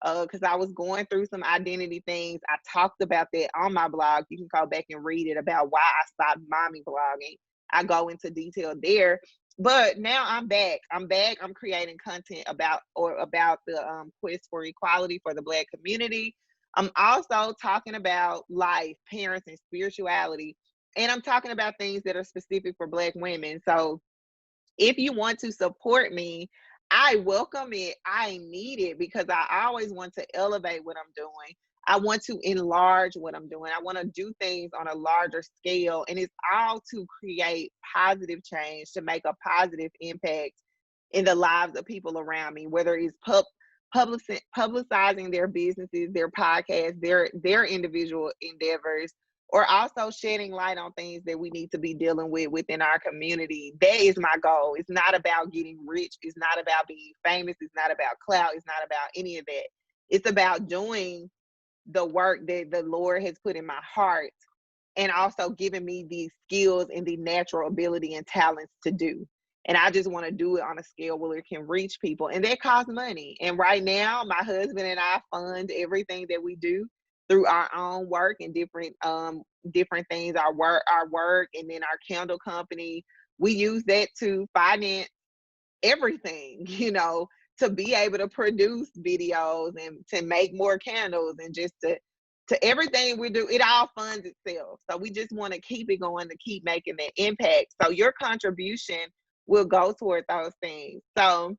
because I was going through some identity things. I talked about that on my blog. You can go back and read it about why I stopped mommy blogging. I go into detail there. But now I'm back. I'm creating content about the quest for equality for the Black community. I'm also talking about life, parents, and spirituality. And I'm talking about things that are specific for Black women. So if you want to support me, I welcome it. I need it, because I always want to elevate what I'm doing. I want to enlarge what I'm doing. I want to do things on a larger scale. And it's all to create positive change, to make a positive impact in the lives of people around me, whether it's publicizing their businesses, their podcasts, their individual endeavors, or also shedding light on things that we need to be dealing with within our community. That is my goal. It's not about getting rich. It's not about being famous. It's not about clout. It's not about any of that. It's about doing the work that the Lord has put in my heart, and also giving me these skills and the natural ability and talents to do. And I just want to do it on a scale where it can reach people. And that costs money. And right now, my husband and I fund everything that we do through our own work and different things, our work, and then our candle company. We use that to finance everything, to be able to produce videos and to make more candles, and just to everything we do, it all funds itself. So we just want to keep it going, to keep making that impact. So your contribution will go toward those things. So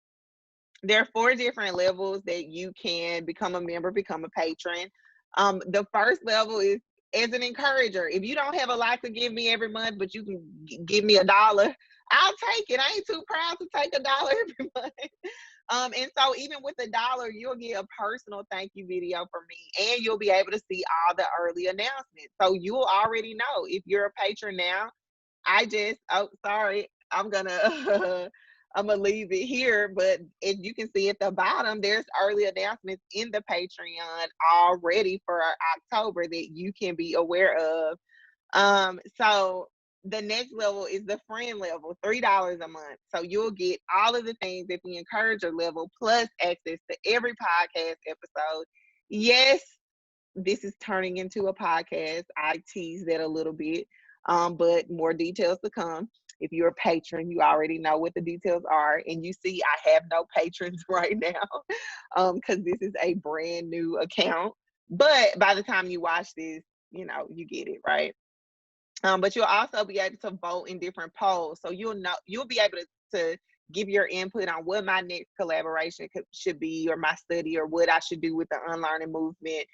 there are 4 different levels that you can become a member, become a patron. The first level is as an encourager. If you don't have a lot to give me every month, but you can give me $1, I'll take it. I ain't too proud to take $1 every month. And so even with $1, you'll get a personal thank you video from me, and you'll be able to see all the early announcements. So you'll already know if you're a patron now. Sorry, I'm gonna I'm gonna leave it here, but as you can see at the bottom, there's early announcements in the Patreon already for October that you can be aware of. So the next level is the friend level, $3 a month. So you'll get all of the things at the encourager level, plus access to every podcast episode. Yes, this is turning into a podcast. I tease that a little bit, but more details to come. If you're a patron, you already know what the details are. And you see, I have no patrons right now because this is a brand new account. But by the time you watch this, you get it, right? But you'll also be able to vote in different polls. So you'll be able to give your input on what my next collaboration should be, or my study, or what I should do with the unlearning movement.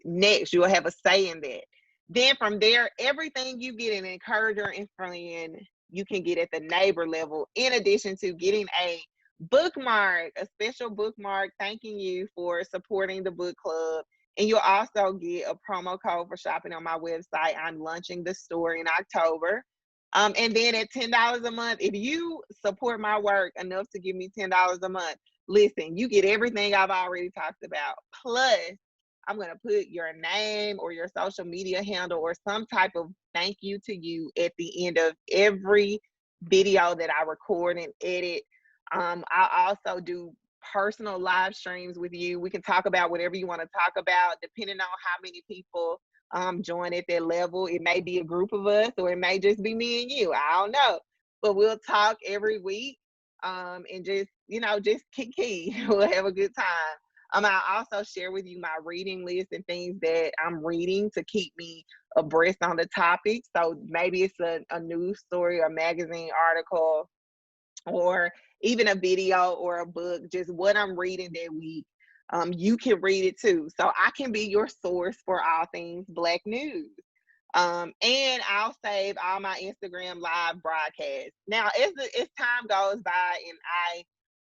Next, you'll have a say in that. Then from there, everything you get an encourager and friend, you can get at the neighbor level, in addition to getting a bookmark, a special bookmark thanking you for supporting the book club. And you'll also get a promo code for shopping on my website. I'm launching the store in October. And then at $10 a month, if you support my work enough to give me $10 a month, listen, you get everything I've already talked about. Plus, I'm going to put your name or your social media handle or some type of thank you to you at the end of every video that I record and edit. I also do personal live streams with you. We can talk about whatever you want to talk about, depending on how many people join at that level. It may be a group of us, or it may just be me and you. I don't know. But we'll talk every week, and just kiki. We'll have a good time. I'll also share with you my reading list and things that I'm reading to keep me abreast on the topic. So maybe it's a news story or magazine article, or even a video or a book, just what I'm reading that week. You can read it too. So I can be your source for all things Black news. And I'll save all my Instagram live broadcasts. Now, as time goes by and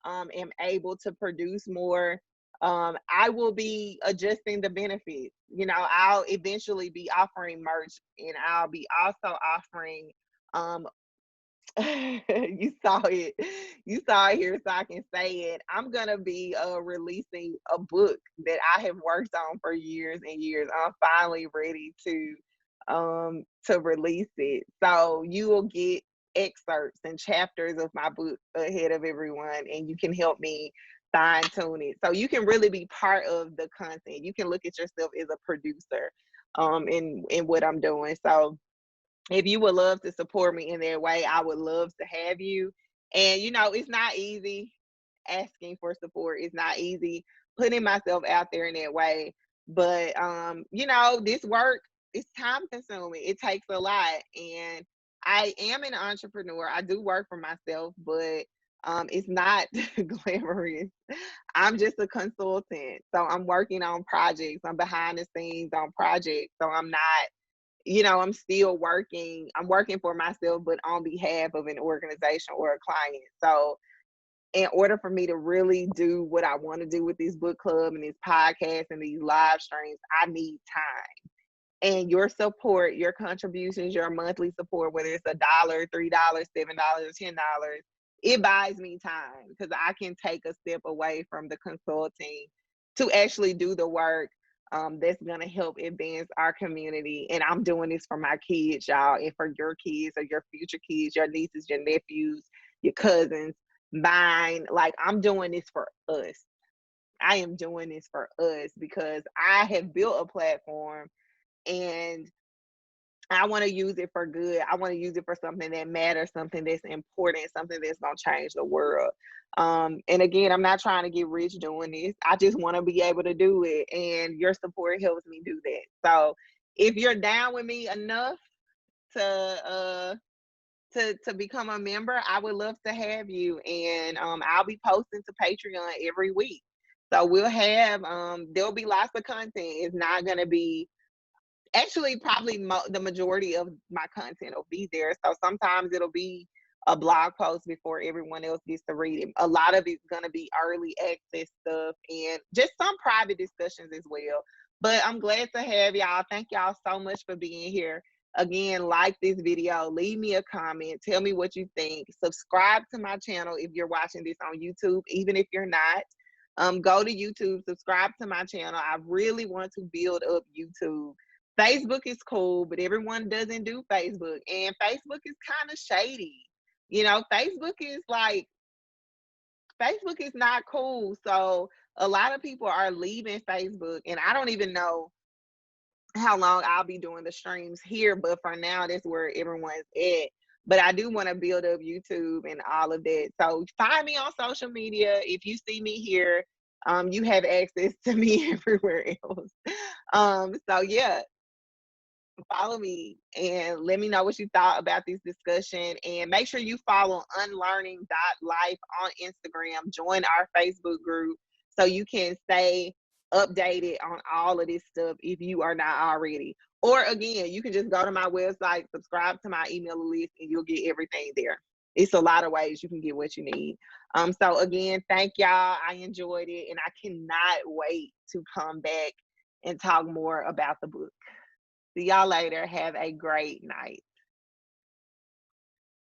I am able to produce more, I will be adjusting the benefits. I'll eventually be offering merch, and I'll be also offering you saw it here, so I can say it. I'm gonna be releasing a book that I have worked on for years and years. I'm finally ready to release it. So you will get excerpts and chapters of my book ahead of everyone, and you can help me fine tune it. So you can really be part of the content. You can look at yourself as a producer in what I'm doing. So if you would love to support me in that way, I would love to have you. And it's not easy asking for support. It's not easy putting myself out there in that way. But this work is time consuming. It takes a lot. And I am an entrepreneur. I do work for myself, but it's not glamorous. I'm just a consultant. So I'm working on projects. I'm behind the scenes on projects. So I'm not, I'm still working. I'm working for myself, but on behalf of an organization or a client. So in order for me to really do what I want to do with this book club and this podcast and these live streams, I need time. And your support, your contributions, your monthly support, whether it's $1, $3, $7, $10, it buys me time because I can take a step away from the consulting to actually do the work that's going to help advance our community. And I'm doing this for my kids, y'all, and for your kids or your future kids, your nieces, your nephews, your cousins, mine. Like, I'm doing this for us. I am doing this for us because I have built a platform and I want to use it for good. I want to use it for something that matters, something that's important, something that's going to change the world. And again, I'm not trying to get rich doing this. I just want to be able to do it. And your support helps me do that. So if you're down with me enough to to become a member, I would love to have you. And I'll be posting to Patreon every week. So we'll have there'll be lots of content. It's not gonna be actually probably the majority of my content will be there. So sometimes it'll be a blog post before everyone else gets to read it. A lot of it's going to be early access stuff and just some private discussions as well. But I'm glad to have y'all. Thank y'all so much for being here. Again, like this video, leave me a comment, tell me what you think. Subscribe to my channel if you're watching this on YouTube, even if you're not. Go to YouTube, subscribe to my channel. I really want to build up YouTube. Facebook is cool, but everyone doesn't do Facebook. And Facebook is kind of shady. You know, Facebook is not cool. So a lot of people are leaving Facebook, and I don't even know how long I'll be doing the streams here, but for now, that's where everyone's at. But I do want to build up YouTube and all of that. So find me on social media. If you see me here, you have access to me everywhere else. So yeah, follow me and let me know what you thought about this discussion. And make sure you follow unlearning.life on Instagram. Join our Facebook group so you can stay updated on all of this stuff if you are not already. Or again, you can just go to my website, subscribe to my email list, and you'll get everything there. It's a lot of ways you can get what you need. So again, thank y'all. I enjoyed it, and I cannot wait to come back and talk more about the book. See y'all later. Have a great night.